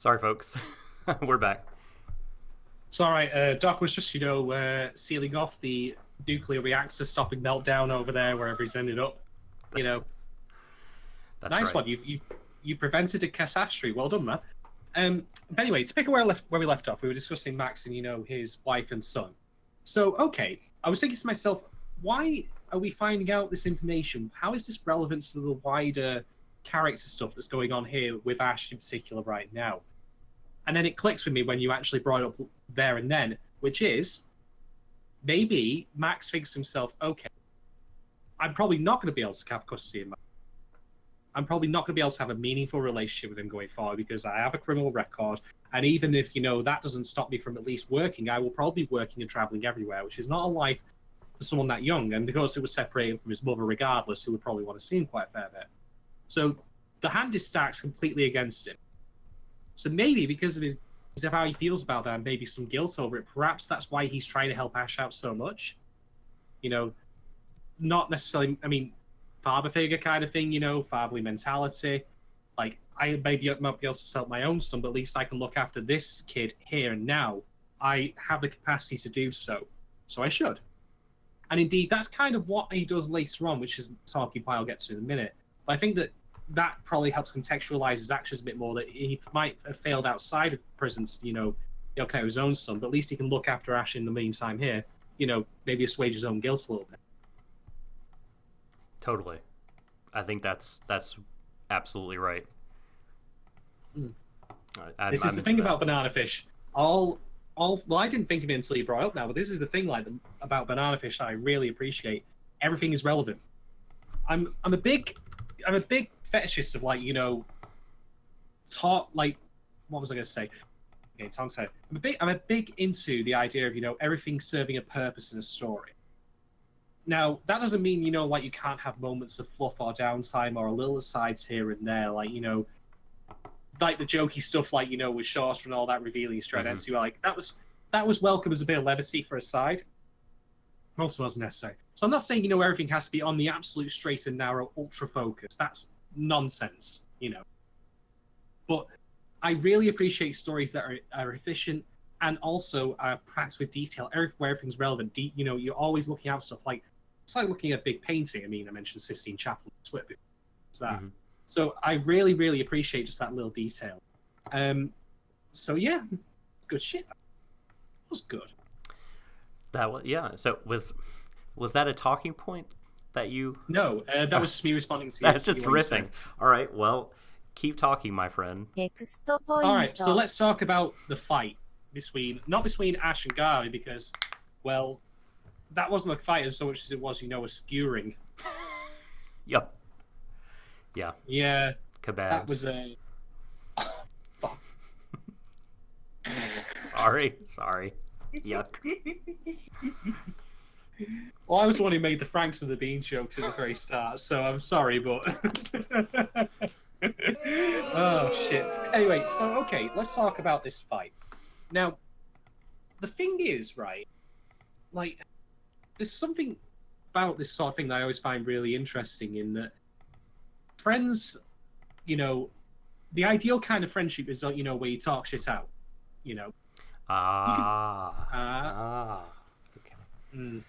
Sorry, folks. We're back. It's all right. Doc was just, sealing off the nuclear reactor, stopping meltdown over there wherever he's ended up. That's Nice right. one. You prevented a catastrophe. Well done, man. But anyway, to pick up where we left off, we were discussing Max and his wife and son. So okay, I was thinking to myself, why are we finding out this information? How is this relevant to the wider character stuff that's going on here with Ash in particular right now? And then it clicks with me when you actually brought it up there and then, which is maybe Max thinks to himself, okay, I'm probably not going to be able to have custody of Max. I'm probably not going to be able to have a meaningful relationship with him going forward because I have a criminal record. And even if, that doesn't stop me from at least working, I will probably be working and traveling everywhere, which is not a life for someone that young. And because it was separated from his mother regardless, who would probably want to see him quite a fair bit. So the hand is stacked completely against him. So maybe because of how he feels about that and maybe some guilt over it, perhaps that's why he's trying to help Ash out so much. Not necessarily, father figure kind of thing, fatherly mentality. Like, I maybe might be able to help my own son, but at least I can look after this kid here and now. I have the capacity to do so. So I should. And indeed, that's kind of what he does later on, which is talking I'll get to in a minute. But I think that probably helps contextualize his actions a bit more, that he might have failed outside of prison to, connect with his own son, but at least he can look after Ash in the meantime here, maybe assuage his own guilt a little bit. Totally. I think that's absolutely right. This is the thing about banana fish. Well, I didn't think of it until you brought it up now, but this is the thing about banana fish that I really appreciate. Everything is relevant. I'm a big fetishist of what was I going to say? Okay, tongue tied. I'm a big into the idea of everything serving a purpose in a story. Now that doesn't mean you can't have moments of fluff or downtime or a little asides here and there, like the jokey stuff, with Shorter and all that revealing his identity. That was welcome as a bit of levity for a side. Also wasn't necessary. So I'm not saying everything has to be on the absolute straight and narrow ultra focus. That's nonsense, But I really appreciate stories that are efficient and also practiced with detail. Where everything's relevant. You're always looking out stuff like it's like looking at a big painting. I mentioned Sistine Chapel. It's that. Mm-hmm. So I really, really appreciate just that little detail. So yeah, good shit. That was good. That was, yeah. So was that a talking point that you? No, that was just me responding to. That's just riffing. All right, well, keep talking, my friend. All right, so let's talk about the fight not between Ash and Garvey, because, well, that wasn't a fight as so much as it was, a skewering. Yep. Yeah. Yeah. Kebabs. That was a. Oh, fuck. Sorry. Yuck. Well, I was the one who made the Franks and the Bean jokes at the very start, so I'm sorry, but... Oh, shit. Anyway, so, okay, let's talk about this fight. Now, the thing is, right, there's something about this sort of thing that I always find really interesting in that friends, the ideal kind of friendship is, where you talk shit out, Okay.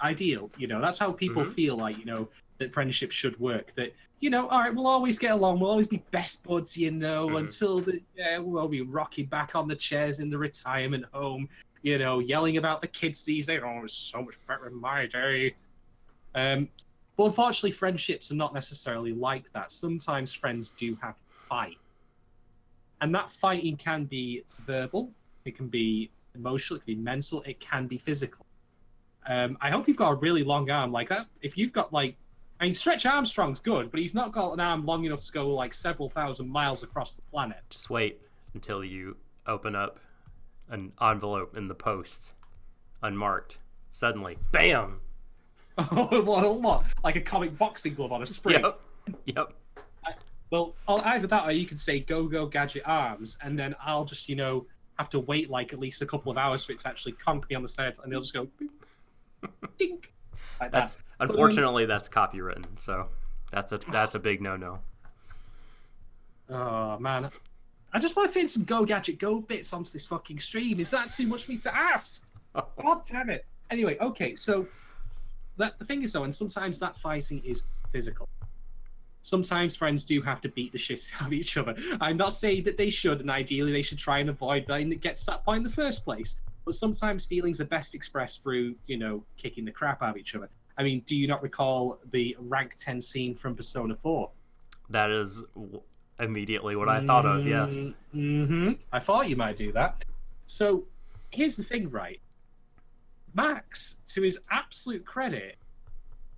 Ideal, that's how people feel that friendship should work. That all right, we'll always get along, we'll always be best buds, until we'll be rocking back on the chairs in the retirement home, yelling about the kids these days. Oh, it's so much better in my day. But unfortunately, friendships are not necessarily like that. Sometimes friends do have to fight, and that fighting can be verbal, it can be emotional, it can be mental, it can be physical. I hope you've got a really long arm like that. If you've got Stretch Armstrong's good, but he's not got an arm long enough to go several thousand miles across the planet. Just wait until you open up an envelope in the post, unmarked. Suddenly, bam! What? Like a comic boxing glove on a spring? Yep. Well, either that or you could say "Go Gadget Arms," and then I'll just have to wait at least a couple of hours for it to actually conk me on the side, and they'll just go. Dink, that's that. Unfortunately that's copywritten, so that's a big no. Oh man, I just want to fit in some Go Gadget Go bits onto this fucking stream. Is that too much for me to ask? God damn it. Anyway, okay, so the thing is though, and sometimes that fighting is physical. Sometimes friends do have to beat the shit out of each other. I'm not saying that they should, and ideally they should try and avoid that and it gets to that point in the first place. But sometimes feelings are best expressed through, kicking the crap out of each other. I mean, do you not recall the rank 10 scene from Persona 4? That is immediately what I thought of, yes. Mm-hmm. I thought you might do that. So, here's the thing, right? Max, to his absolute credit,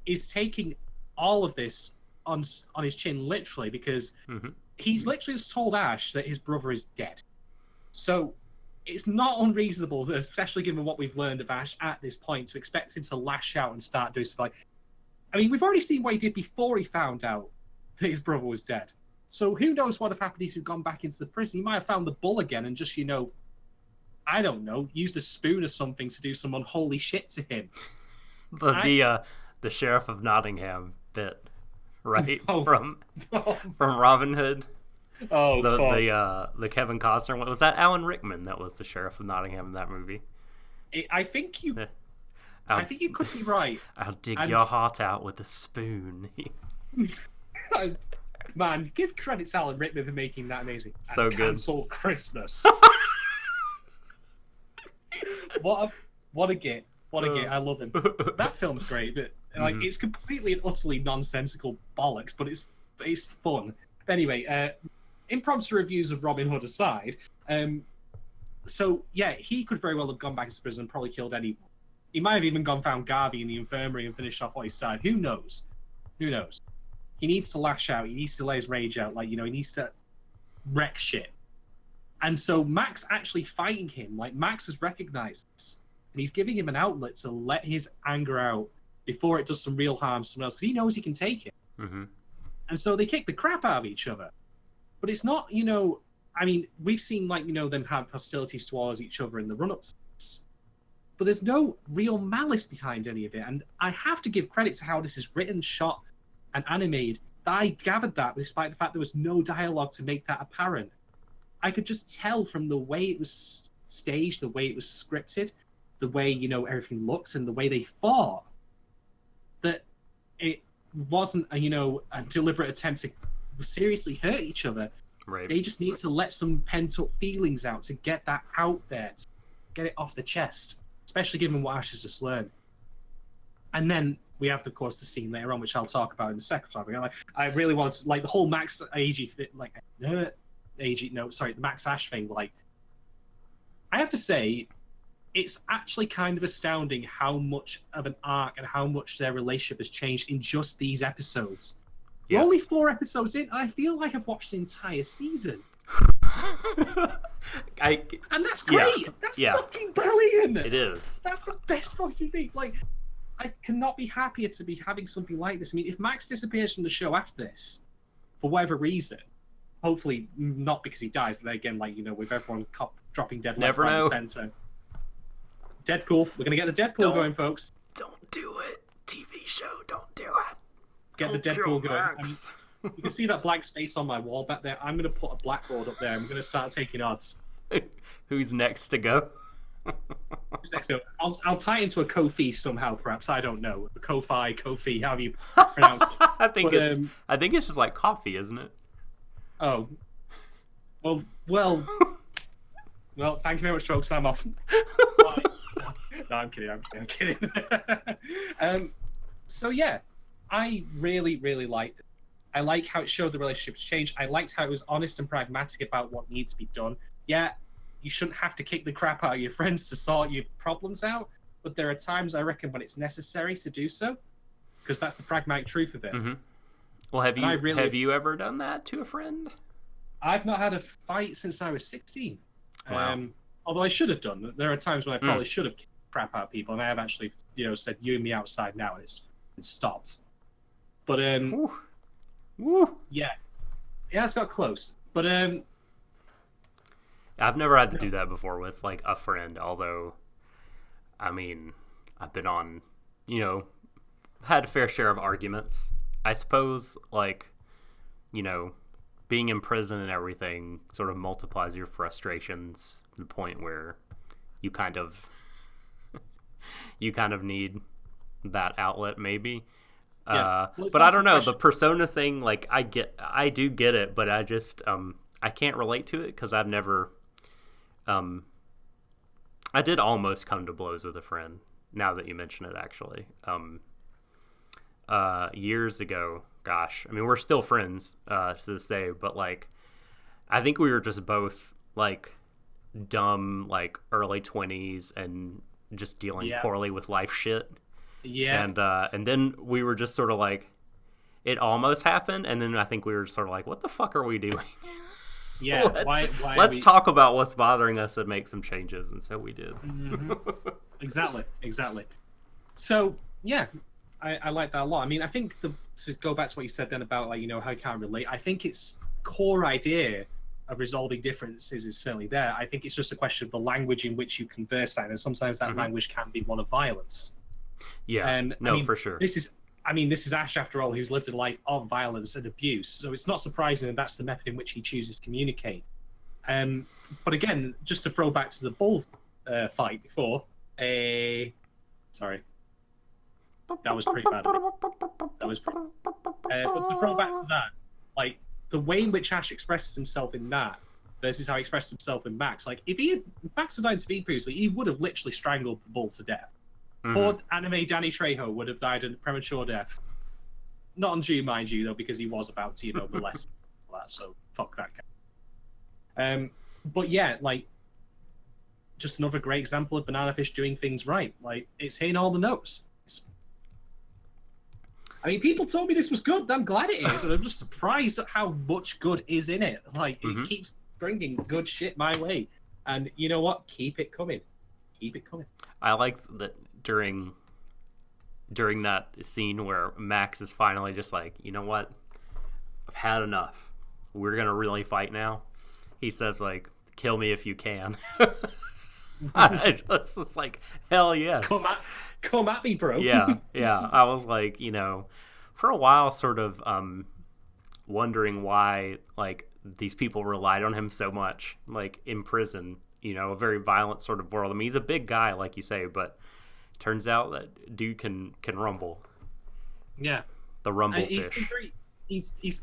is taking all of this on his chin, literally, because he's literally just told Ash that his brother is dead. So, it's not unreasonable, especially given what we've learned of Ash at this point, to expect him to lash out and start doing stuff like... I mean, we've already seen what he did before he found out that his brother was dead. So who knows what would have happened if he'd gone back into the prison. He might have found the bull again and just, I don't know, used a spoon or something to do some unholy shit to him. The Sheriff of Nottingham bit, right? From Robin Hood. Oh, the Kevin Costner one. Was that Alan Rickman that was the Sheriff of Nottingham in that movie? I think you could be right. I'll dig your heart out with a spoon. Man, give credit to Alan Rickman for making that amazing. So good. Cancel Christmas. What a git. I love him. That film's great, but it's completely and utterly nonsensical bollocks, but it's fun. But anyway, impromptu reviews of Robin Hood aside, so yeah, he could very well have gone back into prison and probably killed anyone. He might have even gone found Garvey in the infirmary and finished off what he started. Who knows? He needs to lash out. He needs to let his rage out. He needs to wreck shit. And so Max actually fighting him, Max has recognized this, and he's giving him an outlet to let his anger out before it does some real harm to someone else, because he knows he can take it. Mm-hmm. And so they kick the crap out of each other. But it's not, I mean, we've seen, them have hostilities towards each other in the run-up to this. But there's no real malice behind any of it. And I have to give credit to how this is written, shot, and animated. I gathered that despite the fact there was no dialogue to make that apparent. I could just tell from the way it was staged, the way it was scripted, the way, everything looks, and the way they fought, that it wasn't a deliberate attempt to seriously hurt each other. Right. They just need to let some pent-up feelings out to get that out there, to get it off the chest, especially given what Ash has just learned. And then we have, of course, the scene later on, which I'll talk about in the second topic. I really want to, the whole Max the Max Ash thing. I have to say, it's actually kind of astounding how much of an arc and how much their relationship has changed in just these episodes. Yes. We're only 4 episodes in, and I feel like I've watched the entire season. And that's great. Yeah. That's fucking brilliant. It is. That's the best fucking thing. I cannot be happier to be having something like this. I mean, if Max disappears from the show after this, for whatever reason, hopefully not because he dies, but again, with everyone dropping dead left, right, and center. Deadpool. We're going to get the Deadpool going, folks. Don't do it. TV show, don't do it. Get the Deadpool going. I mean, you can see that blank space on my wall back there. I'm going to put a blackboard up there. I'm going to start taking odds. Who's next to go? Who's next to go? I'll tie it into a Kofi somehow, perhaps. I don't know. Kofi, how do you pronounce it? I think it's just like coffee, isn't it? Oh. Well, thank you very much, folks. I'm off. No, I'm kidding. So yeah, I really, really liked it. I like how it showed the relationship's change. I liked how it was honest and pragmatic about what needs to be done. Yeah, you shouldn't have to kick the crap out of your friends to sort your problems out, but there are times, I reckon, when it's necessary to do so, because that's the pragmatic truth of it. Mm-hmm. Well, have you ever done that to a friend? I've not had a fight since I was 16. Wow. Although I should have done. There are times when I probably should have kicked the crap out of people, and I have actually, said, you and me outside now, and it's stopped. But, Woo. Yeah, it's got close. But, I've never had to do that before with, a friend, although, I mean, I've been on, had a fair share of arguments. I suppose, being in prison and everything sort of multiplies your frustrations to the point where you kind of need that outlet, maybe. Yeah. But I don't know, the persona thing, like, I do get it, but I just I can't relate to it because I've never I did almost come to blows with a friend, now that you mention it, actually. Years ago, gosh, I mean, we're still friends to this day, but like, I think we were just both like dumb, like early 20s and just dealing poorly with life shit. Yeah. And then we were just sort of like, it almost happened, and then I think we were sort of like, what the fuck are we doing? Yeah, let's talk about what's bothering us and make some changes, and so we did. Mm-hmm. Exactly. So yeah, I like that a lot. I mean, I think to go back to what you said then about, like, you know, how you can't relate, I think its core idea of resolving differences is certainly there. I think it's just a question of the language in which you converse in, and sometimes that language can be one of violence. Yeah, and no, I mean, for sure. This is Ash, after all, who's lived a life of violence and abuse. So it's not surprising that that's the method in which he chooses to communicate. But again, just to throw back to the bull fight before, sorry, that was pretty bad. But to throw back to that, like, the way in which Ash expresses himself in that versus how he expresses himself in Max, like, if Max had died to feed previously, he would have literally strangled the bull to death. Poor anime Danny Trejo would have died a premature death. Not on due, mind you, though, because he was about to, molest that, so fuck that guy. But yeah, like, just another great example of Banana Fish doing things right. Like, it's hitting all the notes. I mean, people told me this was good. I'm glad it is, and I'm just surprised at how much good is in it. Like, it keeps bringing good shit my way. And you know what? Keep it coming. Keep it coming. I like that during that scene where Max is finally just like, you know what? I've had enough. We're going to really fight now. He says, like, kill me if you can. It's just like, hell yes. Come at me, bro. Yeah. I was like, for a while sort of wondering why, like, these people relied on him so much, like, in prison, a very violent sort of world. I mean, he's a big guy, like you say, but turns out that dude can rumble. Yeah. The rumble fish. He's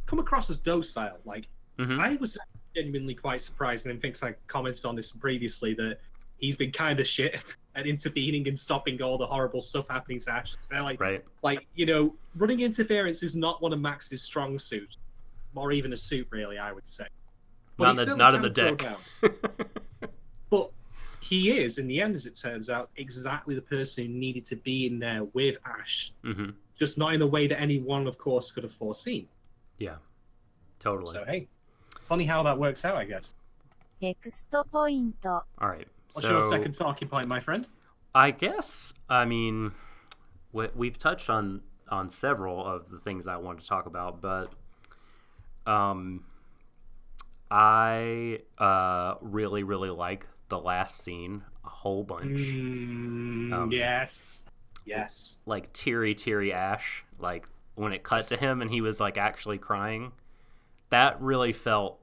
come across as docile. Like, I was genuinely quite surprised, and I think I commented on this previously, that he's been kind of shit at intervening and stopping all the horrible stuff happening to Ash. Running interference is not one of Max's strong suits, or even a suit, really, I would say. But not in the deck. But he is, in the end, as it turns out, exactly the person who needed to be in there with Ash. Just not in the way that anyone, of course, could have foreseen. Yeah, totally. So, hey, funny how that works out, I guess. All right. What's your second talking point, my friend? I guess, I mean, we've touched on several of the things I wanted to talk about, but I really, really like the last scene a whole bunch. Yes. Like teary Ash, like when it cut to him and he was like actually crying, that really felt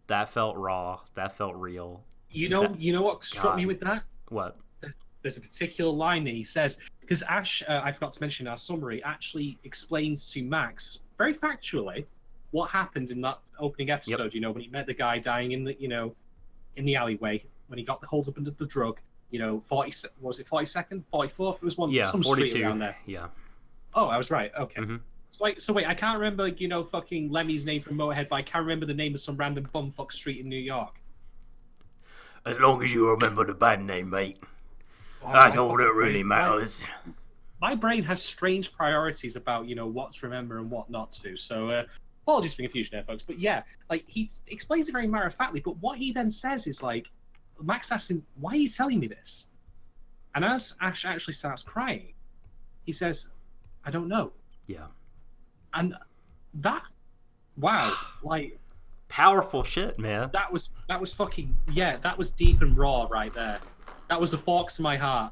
raw. That felt real. You know what struck me with that? What? There's a particular line that he says, because Ash, I forgot to mention in our summary, actually explains to Max very factually what happened in that opening episode. Yep. When he met the guy dying in the in the alleyway, when he got holed up under the drug. 42nd, 44th? It was some 42. Street around there. Yeah. Oh, I was right. Okay. So wait, I can't remember, fucking Lemmy's name from Motorhead, but I can't remember the name of some random bumfuck street in New York. As long as you remember the band name, mate. That's all that really matters. My brain has strange priorities about, what to remember and what not to. So, apologies for confusion there, folks. But yeah, like, he explains it very matter-of-factly, but what he then says is, like, Max asks him, why are you telling me this? And as Ash actually starts crying, he says, I don't know. Yeah. And that, wow, like... Powerful shit, man. That was fucking, that was deep and raw right there. That was the forks in my heart.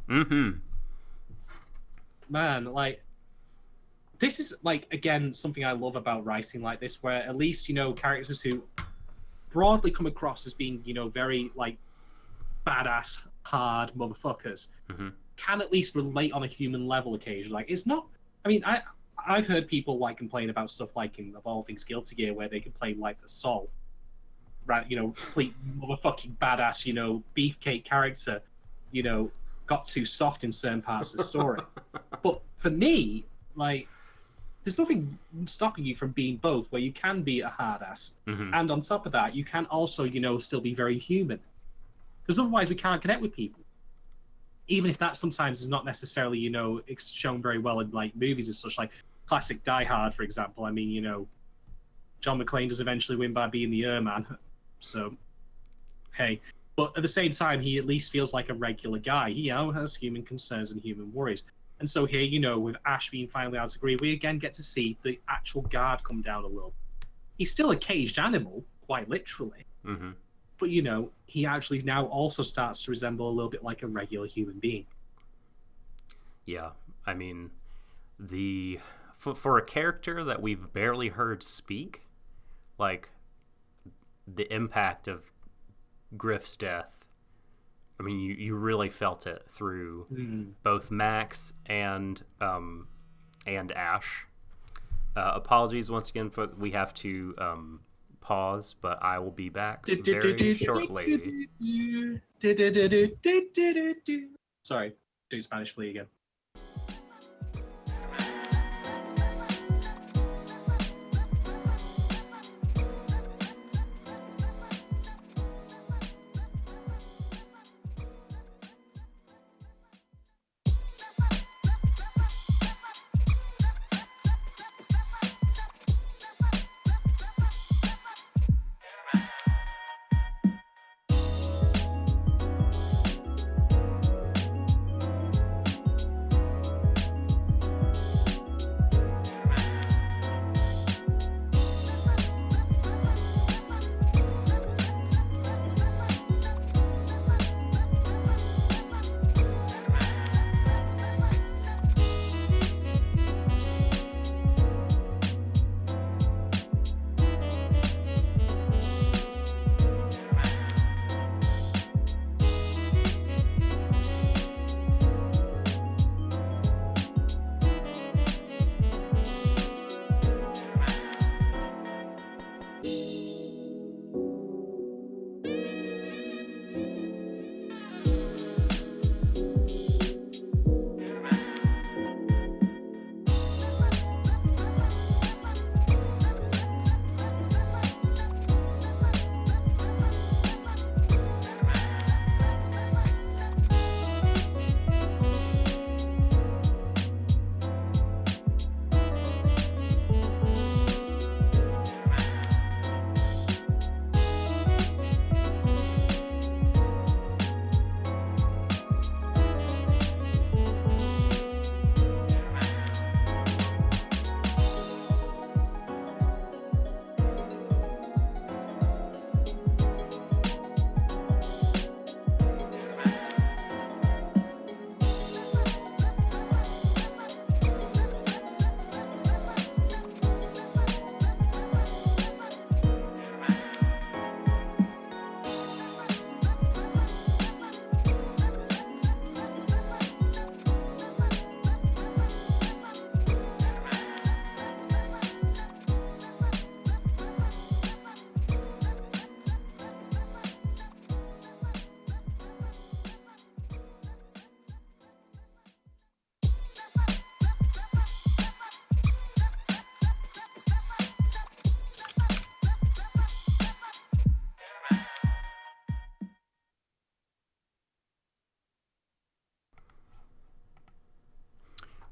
Man, like... this is like, again, something I love about writing like this, where at least, you know, characters who broadly come across as being, you know, very like badass, hard motherfuckers can at least relate on a human level occasionally. Like, it's not. I mean, I've heard people like complain about stuff like in of all things Guilty Gear, where they can play like the Sol, right? You know, complete motherfucking badass, you know, beefcake character, you know, got too soft in certain parts of the story. But for me, like, there's nothing stopping you from being both, where you can be a hard ass, and on top of that, you can also, you know, still be very human. Because otherwise, we can't connect with people. Even if that sometimes is not necessarily, you know, it's shown very well in like movies and such, like classic Die Hard, for example. I mean, you know, John McClane does eventually win by being the Airman, so hey. But at the same time, he at least feels like a regular guy. He, you know, has human concerns and human worries. And so here, you know, with Ash being finally out to agree, we again get to see the actual guard come down a little. He's still a caged animal, quite literally. But, you know, he actually now also starts to resemble a little bit like a regular human being. Yeah, I mean, for a character that we've barely heard speak, like, the impact of Griff's death, I mean, you really felt it through both Max and Ash. Apologies once again, we have to pause, but I will be back very shortly. Sorry, do Spanish Flea again.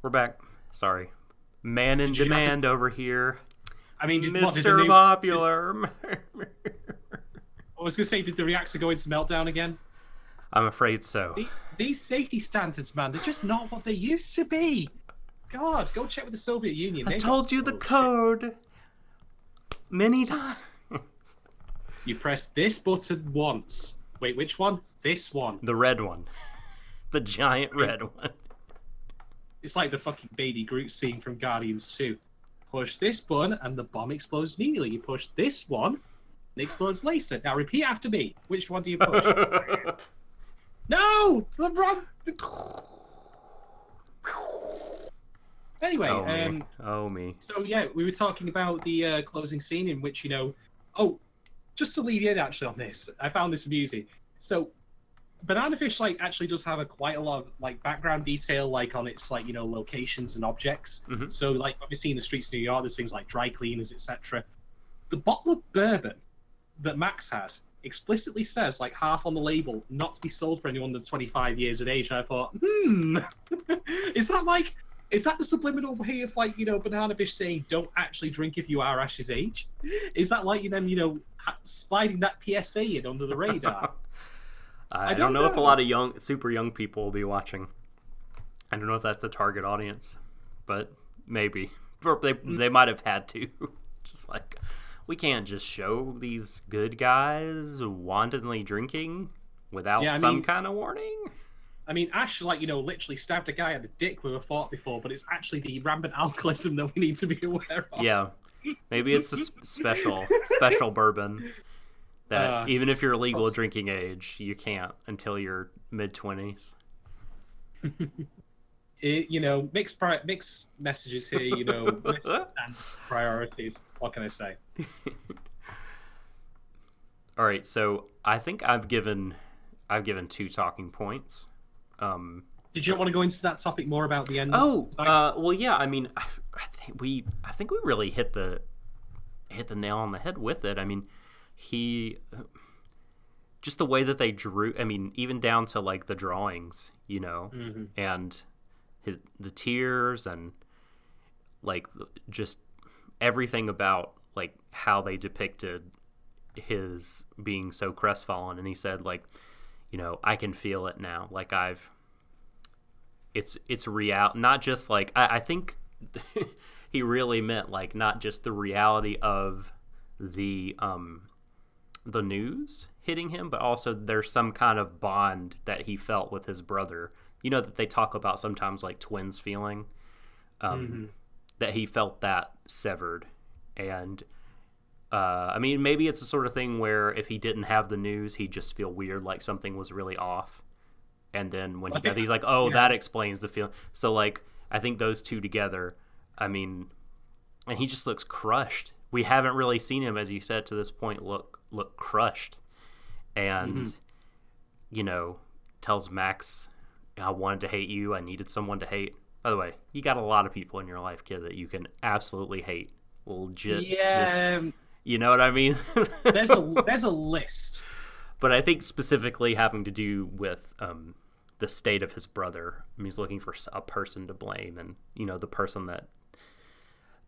We're back. Sorry. Man in demand over here. I mean, Mr. Popular. I was going to say, did the reactor go into meltdown again? I'm afraid so. These safety standards, man, they're just not what they used to be. God, go check with the Soviet Union. I've told you the code many times. You press this button once. Wait, which one? This one. The red one. The giant red one. It's like the fucking baby Groot scene from Guardians 2. Push this button and the bomb explodes immediately. You push this one, it explodes later. Now repeat after me. Which one do you push? No! The wrong... Anyway, oh me. So yeah, we were talking about the closing scene in which, just to lead in actually on this, I found this amusing. So Banana Fish actually does have quite a lot of background detail on its locations and objects. Mm-hmm. So obviously in the streets of New York, there's things like dry cleaners, etc. The bottle of bourbon that Max has explicitly says half on the label not to be sold for anyone under 25 years of age. And I thought, is that the subliminal way of Banana Fish saying don't actually drink if you are Ash's age? Is that them sliding that PSA in under the radar? I don't know if a lot of super young people will be watching. I don't know if that's the target audience, but maybe. They might have had to. Just we can't just show these good guys wantonly drinking without some kind of warning. I mean, Ash, literally stabbed a guy in the dick with a fork before, but it's actually the rampant alcoholism that we need to be aware of. Yeah. Maybe it's a special bourbon that even if you're legal drinking age, you can't until your mid-20s. Mixed messages here, and priorities. What can I say? All right, so I think I've given 2 talking points. Did you want to go into that topic more about the end? Well, yeah. I mean, I think we really hit the nail on the head with it. I mean, just the way that they drew. I mean, even down to the drawings, mm-hmm. and the tears and just everything about how they depicted his being so crestfallen. And he said I can feel it now. It's real, not just I think he really meant not just the reality of the news hitting him, but also there's some kind of bond that he felt with his brother. That they talk about sometimes twins feeling, mm-hmm. that he felt that severed. And I mean, maybe it's the sort of thing where if he didn't have the news, he'd just feel weird, something was really off. And then when he got, he's like, "Oh, that explains the feeling." So I think those two together. I mean, and he just looks crushed. We haven't really seen him, as you said, to this point, look crushed. And mm-hmm. Tells Max, "I wanted to hate you. I needed someone to hate." By the way, you got a lot of people in your life, kid, that you can absolutely hate. Legit. Yeah. You know what I mean? there's a list. But I think specifically having to do with the state of his brother. I mean, he's looking for a person to blame, and the person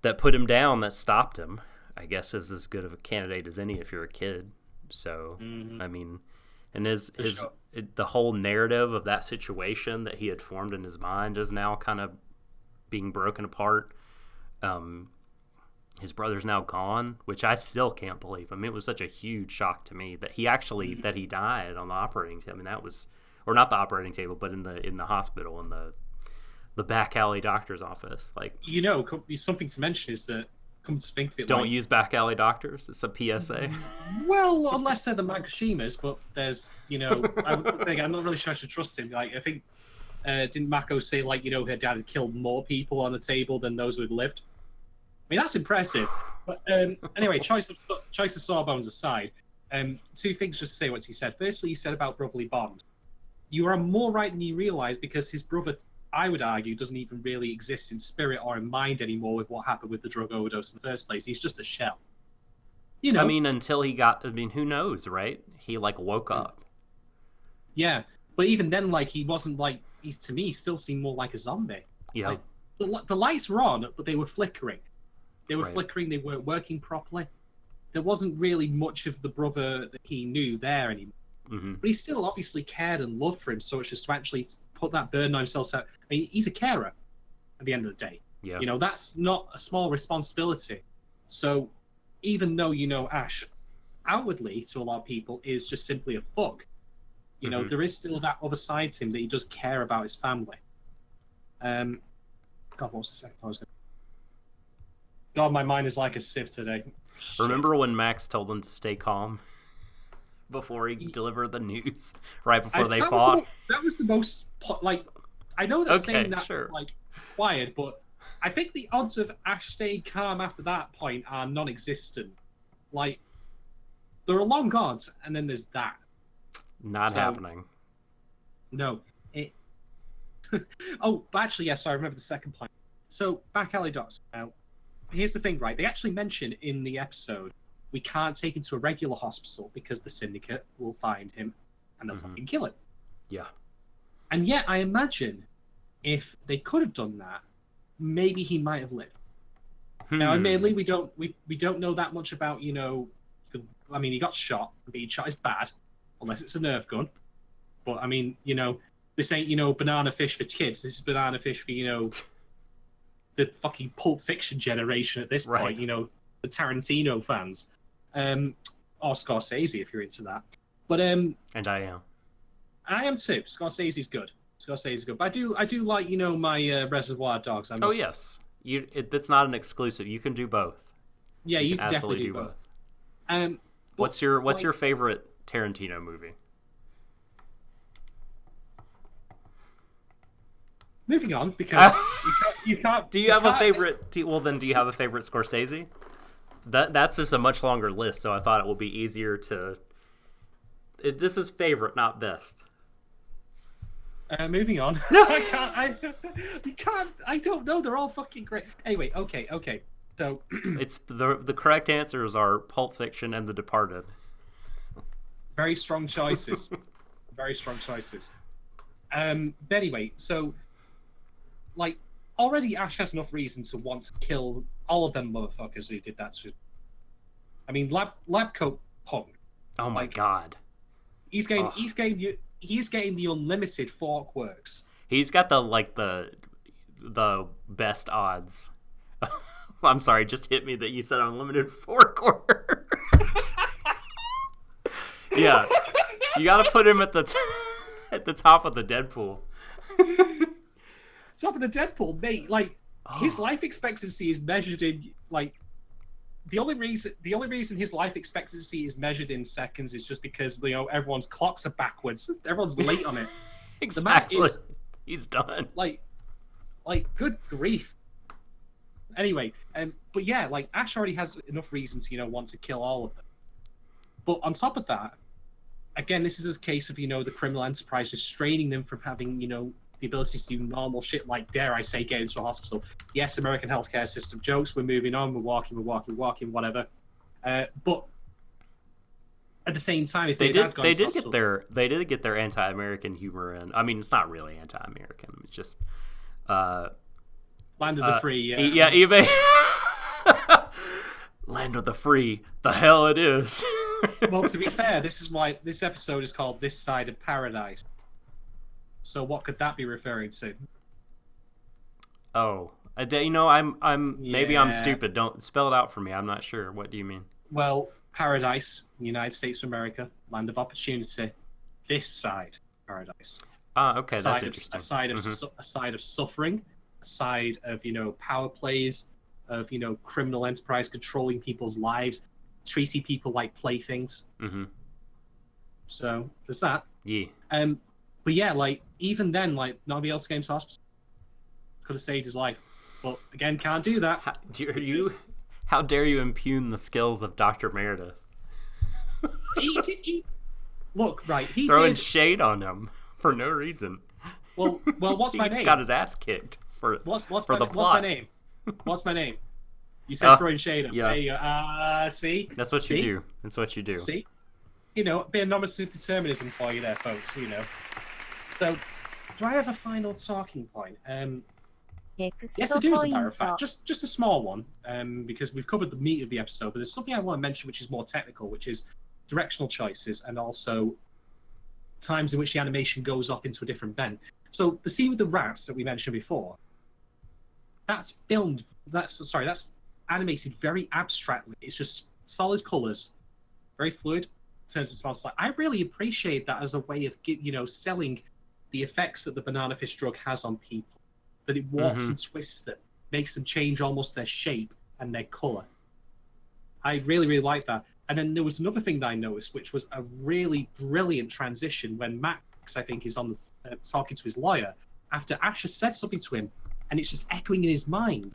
that put him down, that stopped him, I guess is as good of a candidate as any if you're a kid. So mm-hmm. I mean, and the whole narrative of that situation that he had formed in his mind is now kind of being broken apart. His brother's now gone, which I still can't believe. I mean, it was such a huge shock to me that he actually that he died on the operating table. I mean, that was, or not the operating table, but in the hospital, in the back alley doctor's office. Something to mention is that, come to think of it, don't use back alley doctors. It's a PSA. Well, unless they're the Magashimas, but there's I'm not really sure I should trust him. I think didn't Mako say her dad had killed more people on the table than those who had lived? I mean, that's impressive. But anyway, choice of Sawbones aside, 2 things just to say what he said. Firstly, he said about brotherly bond. You are more right than you realise, because his brother, I would argue, doesn't even really exist in spirit or in mind anymore with what happened with the drug overdose in the first place. He's just a shell. I mean, until he got, who knows, right? He woke up. Yeah, but even then, he wasn't he's, to me, still seemed more like a zombie. Yeah. The lights were on, but they were flickering. They were Right. flickering, they weren't working properly. There wasn't really much of the brother that he knew there anymore. Mm-hmm. But he still obviously cared and loved for him so much as to actually put that burden on himself. I mean, he's a carer at the end of the day. Yeah. That's not a small responsibility. So even though, Ash outwardly to a lot of people is just simply a thug, there is still that other side to him that he does care about his family. God, what was the second one I was going to... God, my mind is like a sieve today. Remember when Max told him to stay calm before he delivered the news, right before they fought? That was the most, like, I know that saying that, sure. like, quiet, but I think the odds of Ash staying calm after that point are non-existent. Like, there are long odds, and then there's that. Not happening. No. Oh, but actually, yes, I remember the second point. So, back alley dogs. Now, here's the thing, right? They actually mention in the episode, we can't take him to a regular hospital because the syndicate will find him and they'll fucking kill him. Yeah. And yet, I imagine if they could have done that, maybe he might have lived. Now, admittedly, we don't know that much about, you know, I mean, he got shot. Being shot is bad, unless it's a Nerf gun. But, I mean, you know, this ain't, you know, banana fish for kids. This is banana fish for, you know, the fucking Pulp Fiction generation at this point, you know, the Tarantino fans. Or Scorsese, if you're into that. But, and I am. I am too. Scorsese's good. Scorsese's good. But I do like, you know, my Reservoir Dogs. Oh, yes. That's not an exclusive. You can do both. Yeah, you can definitely do both. What's your favorite Tarantino movie? Moving on, because you can't. Do you have a favorite? Do you have a favorite Scorsese? That's just a much longer list, so I thought it would be easier to. This is favorite, not best. Moving on. I can't. I don't know. They're all fucking great. Anyway, okay. So it's the correct answers are Pulp Fiction and The Departed. Very strong choices. Very strong choices. But anyway, so like already Ash has enough reason to want to kill all of them motherfuckers who did that to him. I mean, Lab Coat Punk. Oh my god. He's getting the unlimited fork works. He's got the best odds. I'm sorry, just hit me that you said unlimited fork work. Yeah, you got to put him at the top of the Deadpool. Top of the Deadpool, mate. Like his life expectancy is measured in like the only reason his life expectancy is measured in seconds is just because, you know, everyone's clocks are backwards. Everyone's late on it. Exactly. He's done. Like good grief. Anyway, but yeah, like Ash already has enough reasons to, you know, want to kill all of them. But on top of that, again, this is a case of, you know, the criminal enterprise restraining them from having, you know, the ability to do normal shit like, dare I say, get into a hospital. Yes, American healthcare system jokes, we're moving on, we're walking, whatever. But at the same time, if they did get their anti-American humor in. I mean, it's not really anti-American. It's just Land of the Free, yeah. Yeah, eBay. Land of the Free. The hell it is. Well, to be fair, this is why this episode is called This Side of Paradise. So what could that be referring to? Oh, you know, maybe I'm stupid. Don't spell it out for me. I'm not sure. What do you mean? Well, Paradise, United States of America, land of opportunity. This side, paradise. Okay, that's interesting. A side of suffering, a side of, you know, power plays, of, you know, criminal enterprise controlling people's lives, treating people like playthings. Mm-hmm. So there's that. Yeah. But yeah, like even then, like nobody else came to hospital. Could have saved his life, but again, can't do that. How dare you impugn the skills of Dr. Meredith? Look, right, he throwing shade on him for no reason. Well, what's my name? He just got his ass kicked for the plot. What's my name? What's my name? You said throwing shade on. Yeah. There you go. See? That's what you do. That's what you do. See? You know, a bit of normative determinism for you there, folks, you know. So, do I have a final talking point? Yes, I do, as a matter of fact. Just a small one, because we've covered the meat of the episode, but there's something I want to mention which is more technical, which is directional choices and also times in which the animation goes off into a different bend. So, the scene with the rats that we mentioned before, that's animated very abstractly. It's just solid colours, very fluid. Turns into smells like. I really appreciate that as a way of, you know, selling the effects that the banana fish drug has on people. that it warps and twists them, makes them change almost their shape and their color. I really, really like that. And then there was another thing that I noticed, which was a really brilliant transition when Max, I think, is on the, talking to his lawyer after Ash has said something to him, and it's just echoing in his mind.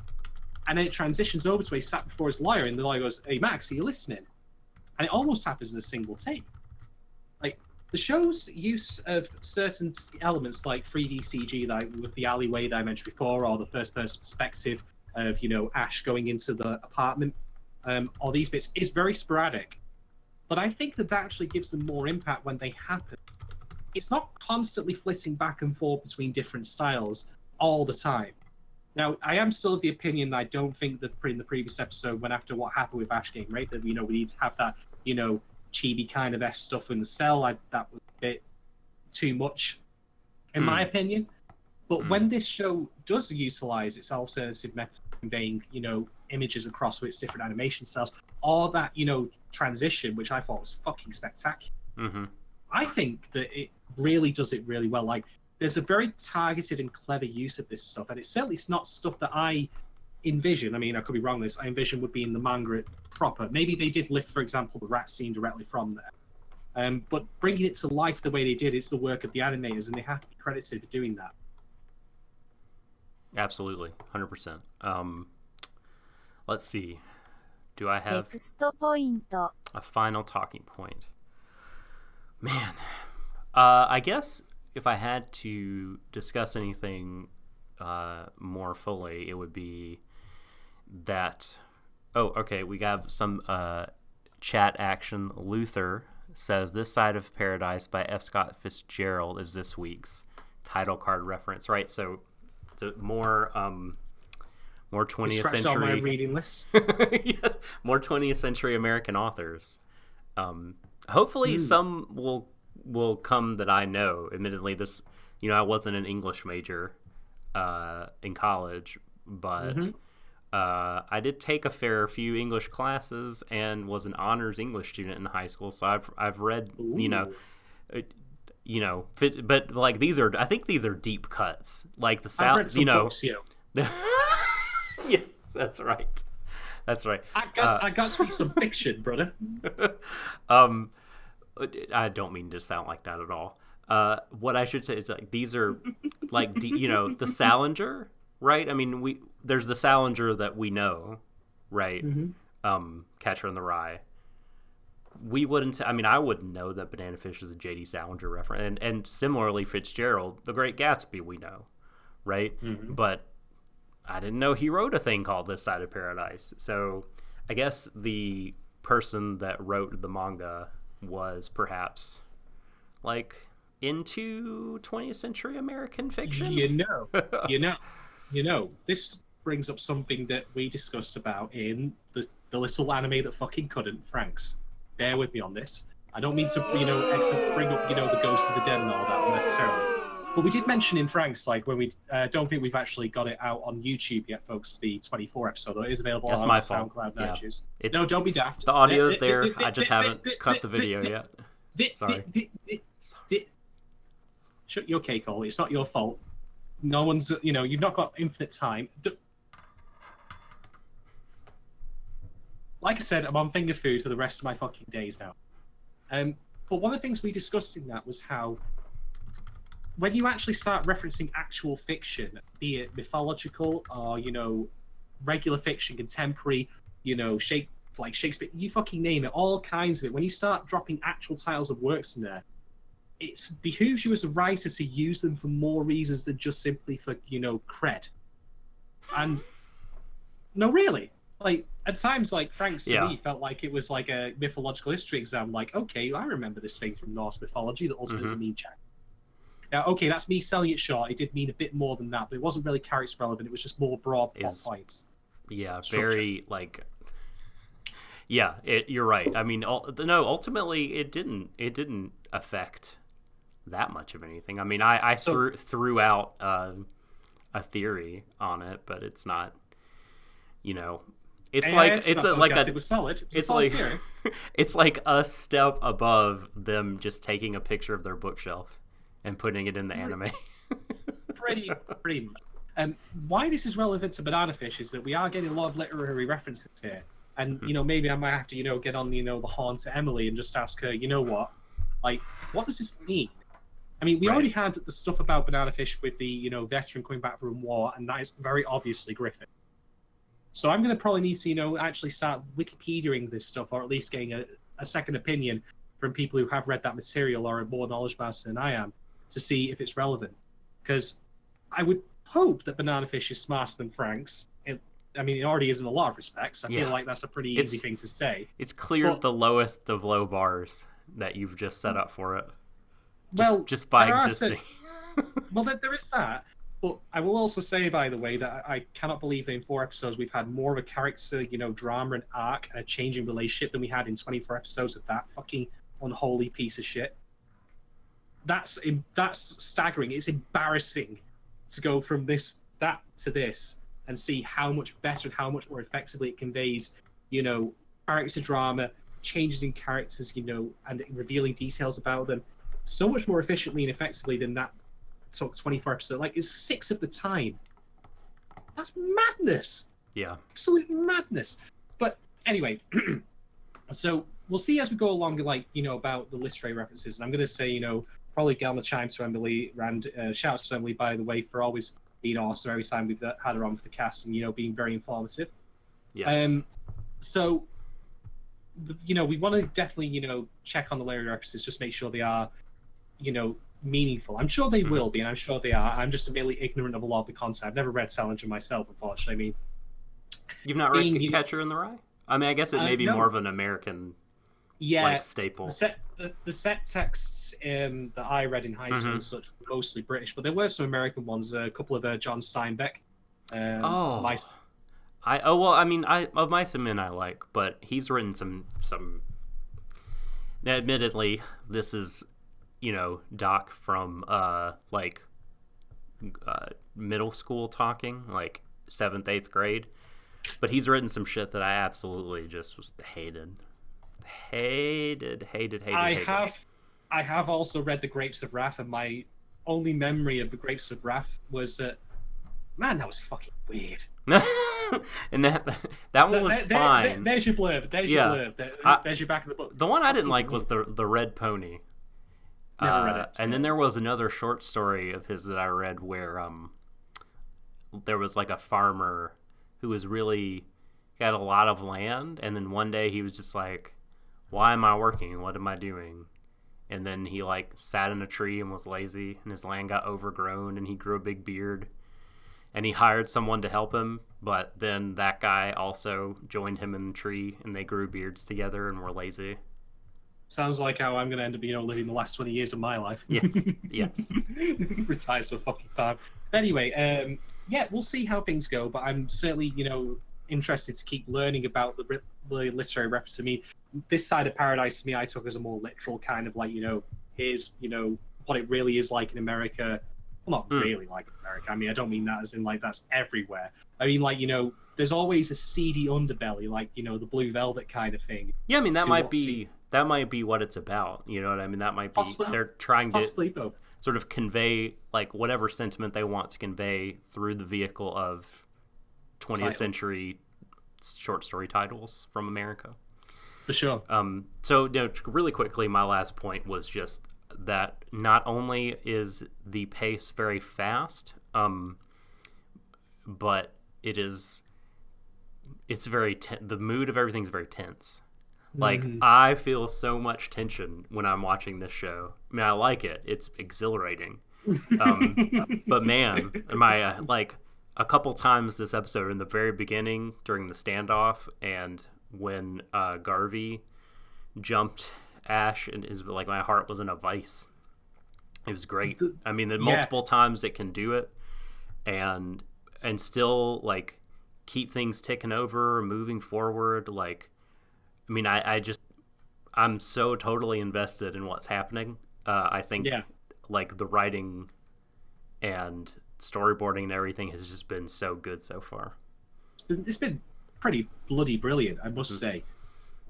And then it transitions over to where he sat before his lawyer, and the lawyer goes, "Hey, Max, are you listening?" And it almost happens in a single take. Like, the show's use of certain elements like 3D CG, like with the alleyway that I mentioned before, or the first-person perspective of, Ash going into the apartment, or these bits, is very sporadic. But I think that actually gives them more impact when they happen. It's not constantly flitting back and forth between different styles all the time. Now, I am still of the opinion that I don't think that in the previous episode, when after what happened with Ash getting raped, that we need to have that, chibi kind of stuff in the cell. That was a bit too much, in my opinion. But when this show does utilize its alternative method of conveying, images across with its different animation styles, or that, transition, which I thought was fucking spectacular. I think that it really does it really well. Like, there's a very targeted and clever use of this stuff, and it's certainly not stuff that I envision. I mean, I could be wrong. I envision would be in the manga proper. Maybe they did lift, for example, the rat scene directly from there. But bringing it to life the way they did, it's the work of the animators, and they have to be credited for doing that. Absolutely, 100%. Let's see. Do I have ネクストポイント a final talking point? Man, I guess if I had to discuss anything more fully, it would be that. Oh, okay. We have some chat action. Luther says this side of paradise by F. Scott Fitzgerald is this week's title card reference, right? So it's a more 20th century. On my reading list. Yes, more 20th century American authors. Hopefully, some will come that I know. Admittedly, this, I wasn't an English major in college, but I did take a fair few English classes and was an honors English student in high school. So I've read, but like I think these are deep cuts. Like the South, books, Yes, that's right. That's right. I got to be some fiction, brother. I don't mean to sound like that at all. What I should say is like these are like the Salinger, right? I mean, there's the Salinger that we know, right? Catcher in the Rye. We wouldn't. I mean, I wouldn't know that Banana Fish is a J.D. Salinger reference, and similarly Fitzgerald, The Great Gatsby, we know, right? But I didn't know he wrote a thing called This Side of Paradise. So I guess the person that wrote the manga was perhaps like into 20th century American fiction. This brings up something that we discussed about in the little anime that fucking couldn't, Franks. Bear with me on this. I don't mean to, bring up, the Ghost of the Dead and all that necessarily. But we did mention in Frank's, like, when we don't think we've actually got it out on YouTube yet, folks, the 24 episode, though it is available on SoundCloud and iTunes. No, don't be daft. The audio's there. I just haven't cut the video yet. Sorry. Shut your cake hole. It's not your fault. No one's, you've not got infinite time. Like I said, I'm on finger food for the rest of my fucking days now. But one of the things we discussed in that was how when you actually start referencing actual fiction, be it mythological or, regular fiction, contemporary, like Shakespeare, you fucking name it, all kinds of it. When you start dropping actual titles of works in there, it behooves you as a writer to use them for more reasons than just simply for, cred. And no, really. Like, at times, like, Frank's to me felt like it was like a mythological history exam. Like, okay, I remember this thing from Norse mythology that also doesn't mean Jack. Now, okay, that's me selling it short. It did mean a bit more than that, but it wasn't really character relevant. It was just more broad plot points. Yeah, structure. Very, like... Yeah, you're right. I mean, no, ultimately, it didn't affect that much of anything. I mean, I threw out a theory on it, but it's not, It's it was solid. It's like theory. It's like a step above them just taking a picture of their bookshelf and putting it in the anime. pretty much. Why this is relevant to Banana Fish is that we are getting a lot of literary references here. And, maybe I might have to, get on, the horn to Emily and just ask her, you know what? Like, what does this mean? I mean, we already had the stuff about Banana Fish with the, veteran coming back from war, and that is very obviously Griffin. So I'm going to probably need to, actually start Wikipediaing this stuff, or at least getting a second opinion from people who have read that material or are more knowledge master than I am to see if it's relevant. Because I would hope that Banana Fish is smarter than Frank's. It already is in a lot of respects. I feel like that's a pretty easy thing to say. It's cleared the lowest of low bars that you've just set up for it. Just by existing. Well, there is that. But I will also say, by the way, that I cannot believe that in 4 episodes we've had more of a character, drama and arc and a changing relationship than we had in 24 episodes of that fucking unholy piece of shit. That's staggering. It's embarrassing to go from that to this and see how much better and how much more effectively it conveys, character drama, changes in characters, and revealing details about them so much more efficiently and effectively than that took 24 episodes. Like, it's 6 of the time. That's madness. Yeah. Absolute madness. But anyway, so we'll see as we go along, about the literary references. And I'm going to say, probably get on the chime to Emily, and shout out to Emily, by the way, for always being awesome every time we've had her on with the cast and, being very informative. Yes. So, we want to definitely, check on the literary references, just make sure they are, meaningful. I'm sure they will be, and I'm sure they are. I'm just merely ignorant of a lot of the concept. I've never read Salinger myself, unfortunately. You've not read Catcher in the Rye? I guess it may be more of an American staple. The set texts that I read in high school and such were mostly British, but there were some American ones. A couple of John Steinbeck. Of Mice and Men I like, but he's written some. Now, admittedly, this is, Doc from middle school talking, like 7th, 8th grade. But he's written some shit that I absolutely just hated. I have also read The Grapes of Wrath, and my only memory of The Grapes of Wrath was that, man, that was fucking weird. And that one was fine. There's your blurb. There's your back of the book. The one I didn't like was the Red Pony. Never read it. And then there was another short story of his that I read where there was like a farmer who was really had a lot of land, and then one day he was just like, why am I working? What am I doing? And then he sat in a tree and was lazy, and his land got overgrown, and he grew a big beard, and he hired someone to help him, but then that guy also joined him in the tree, and they grew beards together and were lazy. Sounds like how I'm going to end up, living the last 20 years of my life. Yes. Retire to a fucking farm. Anyway, we'll see how things go, but I'm certainly, interested to keep learning about the literary reference. I mean, this side of Paradise, to me, I took as a more literal kind of here's, what it really is like in America. Well, not really like America. I mean, I don't mean that as in that's everywhere. I mean, there's always a seedy underbelly, the Blue Velvet kind of thing. Yeah, I mean, that might be what it's about. You know what I mean? That might be they're trying to sort of convey whatever sentiment they want to convey through the vehicle of 20th century short story titles from America. For sure. So really quickly, my last point was just that not only is the pace very fast, but it's very the mood of everything's very tense. I feel so much tension when I'm watching this show. I mean, I like it. It's exhilarating. But man, a couple times this episode in the very beginning during the standoff, and when Garvey jumped Ash, and my heart was in a vice. It was great. I mean, the multiple times it can do it, and still keep things ticking over, moving forward. I mean, I'm so totally invested in what's happening. I think the writing and storyboarding and everything has just been so good so far. It's been pretty bloody brilliant, I must say.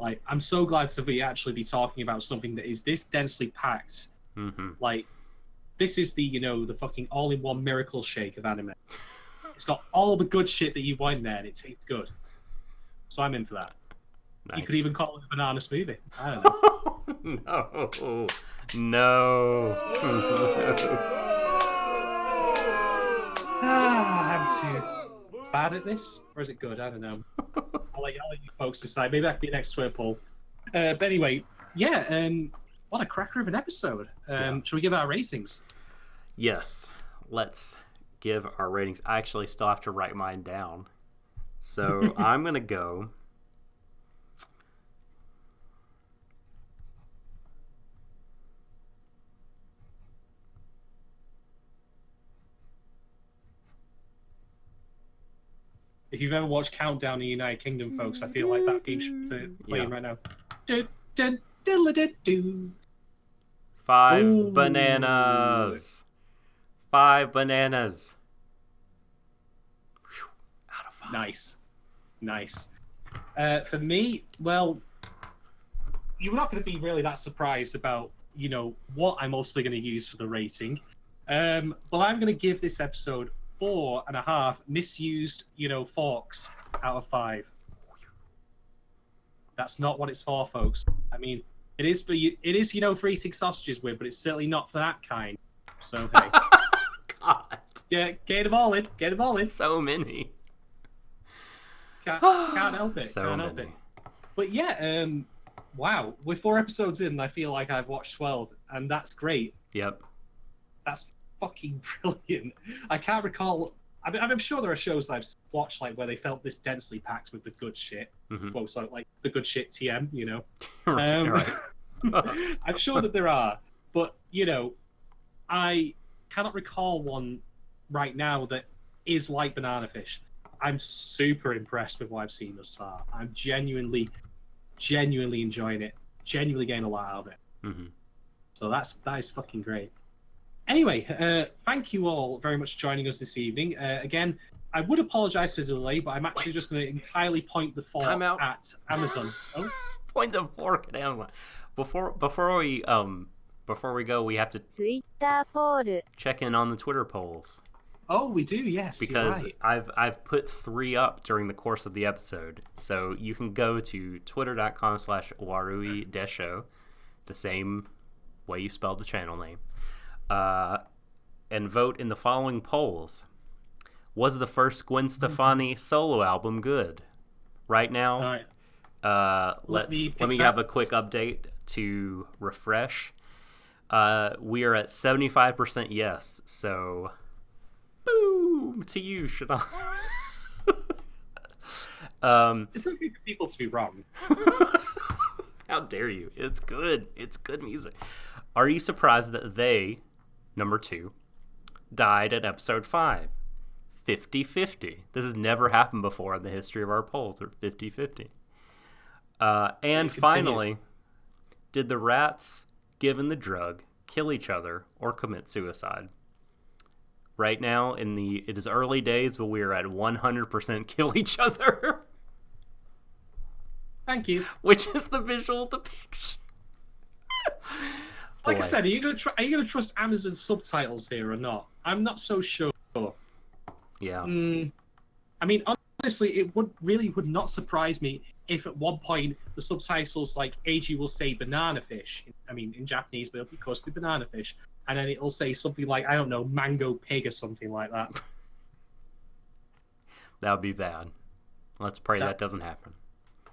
I'm so glad to actually be talking about something that is this densely packed. Mm-hmm. This is the the fucking all-in-one miracle shake of anime. It's got all the good shit that you want in there, and it tastes good. So I'm in for that. Nice. You could even call it a banana smoothie. I don't know. No. I'm too bad at this, or is it good? I don't know. I'll let you folks decide. Maybe that could be next Twitter poll. But anyway, yeah. What a cracker of an episode. Should we give our ratings? Yes. Let's give our ratings. I actually still have to write mine down. So I'm going to go. If you've ever watched Countdown in the United Kingdom, folks, I feel like that theme should be playing right now. Five Ooh. bananas. 5 bananas. Whew. Out of 5. Nice. For me, well, you're not going to be really that surprised about, what I'm mostly going to use for the rating. But I'm going to give this episode 4.5 misused, forks out of 5. That's not what it's for, folks. I mean, it is for for eating sausages with, but it's certainly not for that kind. So hey. God. Yeah, get them all in. So many. Can't help it. So Can't help many. it. But yeah, wow. We're 4 episodes in, and I feel like I've watched 12, and that's great. Yep. That's fucking brilliant. I can't recall. I'm sure there are shows that I've watched like where they felt this densely packed with the good shit. Mm-hmm. Well, so like the good shit TM, Right. I'm sure that there are, but I cannot recall one right now that is like Banana Fish. I'm super impressed with what I've seen thus far. I'm genuinely enjoying it. Genuinely getting a lot out of it. Mm-hmm. So that is fucking great. Anyway, thank you all very much for joining us this evening. Again, I would apologise for the delay, but I'm actually just going to entirely point the fork at Amazon. Oh? Point the fork at Amazon. Before we go, we have to ツイッターポール check in on the Twitter polls. Oh, we do, yes. Because you're right. I've put 3 up during the course of the episode. So you can go to twitter.com/Warui Deshou, the same way you spelled the channel name, and vote in the following polls. Was the first Gwen Stefani solo album good? Right now, All right. let me have a quick update to refresh. We are at 75% yes, so boom to you, Shadon. It's okay for people to be wrong. How dare you? It's good. It's good music. Are you surprised that they, number 2, died at episode 5? 50-50. This has never happened before in the history of our polls. They're 50-50. And finally, did the rats given the drug kill each other or commit suicide? Right now, it is early days, but we are at 100% kill each other. Thank you. Which is the visual depiction. Like I said, are you gonna trust Amazon's subtitles here or not? I'm not so sure. Yeah. I mean, honestly, it would not surprise me if at one point the subtitles, like AG will say banana fish. I mean, in Japanese, but of course, be banana fish, and then it'll say something like, I don't know, mango pig or something like that. That would be bad. Let's pray that doesn't happen.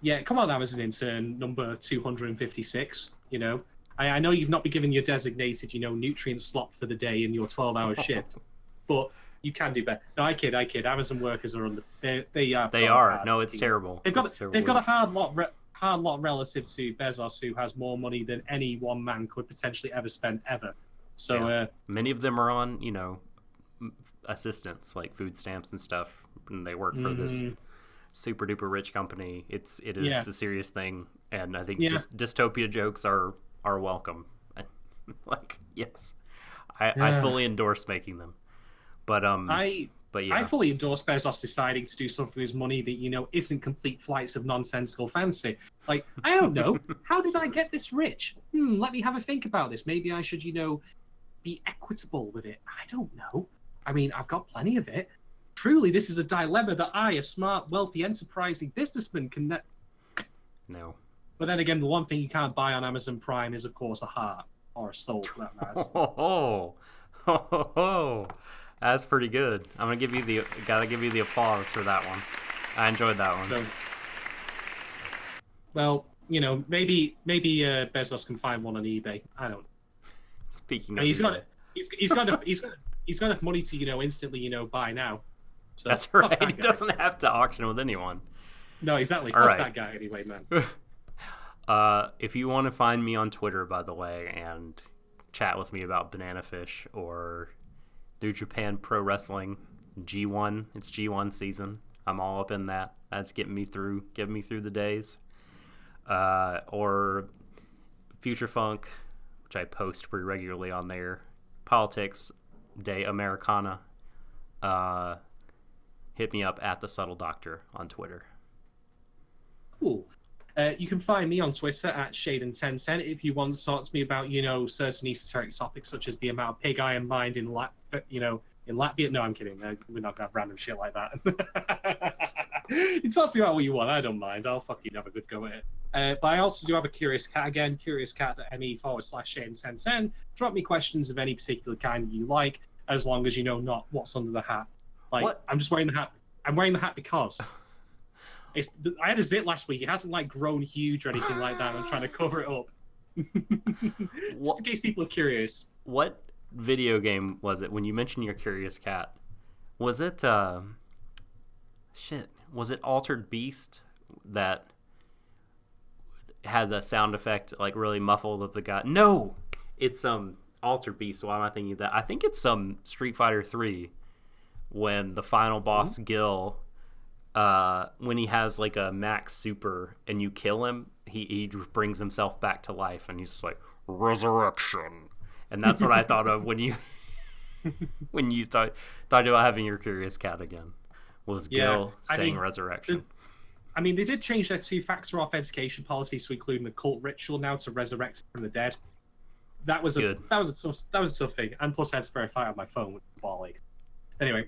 Yeah, come on, Amazon intern number 256. I know you've not been given your designated, nutrient slot for the day in your 12-hour shift, but you can do better. No, I kid. Amazon workers are under. They are. They are. No, it's terrible. They've got a hard lot relative to Bezos, who has more money than any one man could potentially ever spend ever. So many of them are on, assistance like food stamps and stuff, and they work for this super duper rich company. It is a serious thing, and I think dystopia jokes are welcome. Like, yes, I fully endorse making them. But I fully endorse Bezos deciding to do something with his money that isn't complete flights of nonsensical fancy. Like, I don't know, how did I get this rich? Let me have a think about this. Maybe I should be equitable with it. I don't know. I mean, I've got plenty of it. Truly, this is a dilemma that I, a smart, wealthy, enterprising businessman, can... No. But then again, the one thing you can't buy on Amazon Prime is, of course, a heart. Or a soul, for that matter. Oh, that's pretty good. I'm gonna give you the applause for that one. I enjoyed that one. So, well, you know, maybe Bezos can find one on eBay. I don't. Speaking I of, mean, he's got enough money to, you know, instantly, you know, buy now. So, that's right. He doesn't have to auction with anyone. No, exactly. All Fuck right. that guy anyway, man. If you want to find me on Twitter, by the way, and chat with me about Banana Fish or New Japan Pro Wrestling G1, it's G1 season. I'm all up in that. That's getting me through the days. Or Future Funk, which I post pretty regularly on there. Politics Day Americana. Hit me up at The Subtle Doctor on Twitter. Cool. You can find me on Twitter at Shadon1010 if you want to talk to me about, you know, certain esoteric topics such as the amount of pig iron mined in Latvia. No, I'm kidding. We're not going to have random shit like that. You can talk to me about what you want. I don't mind. I'll fucking have a good go at it. But I also do have a Curious Cat again, curiouscat.me/Shadon1010. Drop me questions of any particular kind you like, as long as you know not what's under the hat. Like, what? I'm just wearing the hat. I'm wearing the hat because... I had a zit last week. It hasn't like grown huge or anything like that. I'm trying to cover it up. Just in case people are curious. What video game was it when you mentioned your Curious Cat? Was it was it Altered Beast that had the sound effect like really muffled of the guy? No, it's Altered Beast. Why am I thinking of that? I think it's Street Fighter 3 when the final boss Gil, when he has like a max super and you kill him, he brings himself back to life and he's just like resurrection. And that's what I thought of when you thought about having your Curious Cat again, was Gil saying resurrection. They did change their two-factor authentication policy to include an occult ritual now to resurrect from the dead. That was a tough thing, and plus I had to verify on my phone with Bali. Anyway.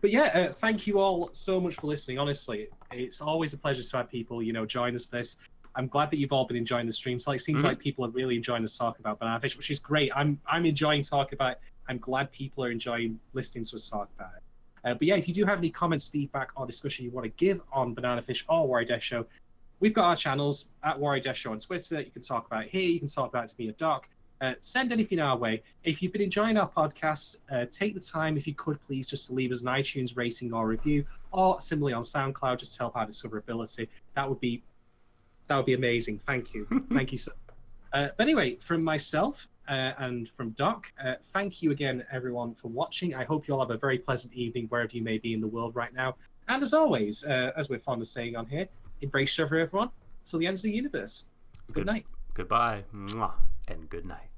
But yeah, thank you all so much for listening. Honestly, it's always a pleasure to have people, you know, join us for this. I'm glad that you've all been enjoying the stream. So it seems like people are really enjoying us talking about Banana Fish, which is great. I'm enjoying talking about it. I'm glad people are enjoying listening to us talk about it. But yeah, if you do have any comments, feedback, or discussion you want to give on Banana Fish or Warui Deshou, we've got our channels at Warui Deshou on Twitter. You can talk about it here. You can talk about it to me at Doc. Send anything our way. If you've been enjoying our podcasts, take the time, if you could please, just to leave us an iTunes rating or review, or similarly on SoundCloud, just to help our discoverability. That would be amazing. Thank you. Thank you so. But anyway, from myself and from Doc, thank you again, everyone, for watching. I hope you all have a very pleasant evening wherever you may be in the world right now. And as always, as we're fond of saying on here, embrace each other, everyone, till the ends of the universe. Good night. Goodbye. Mwah. And good night.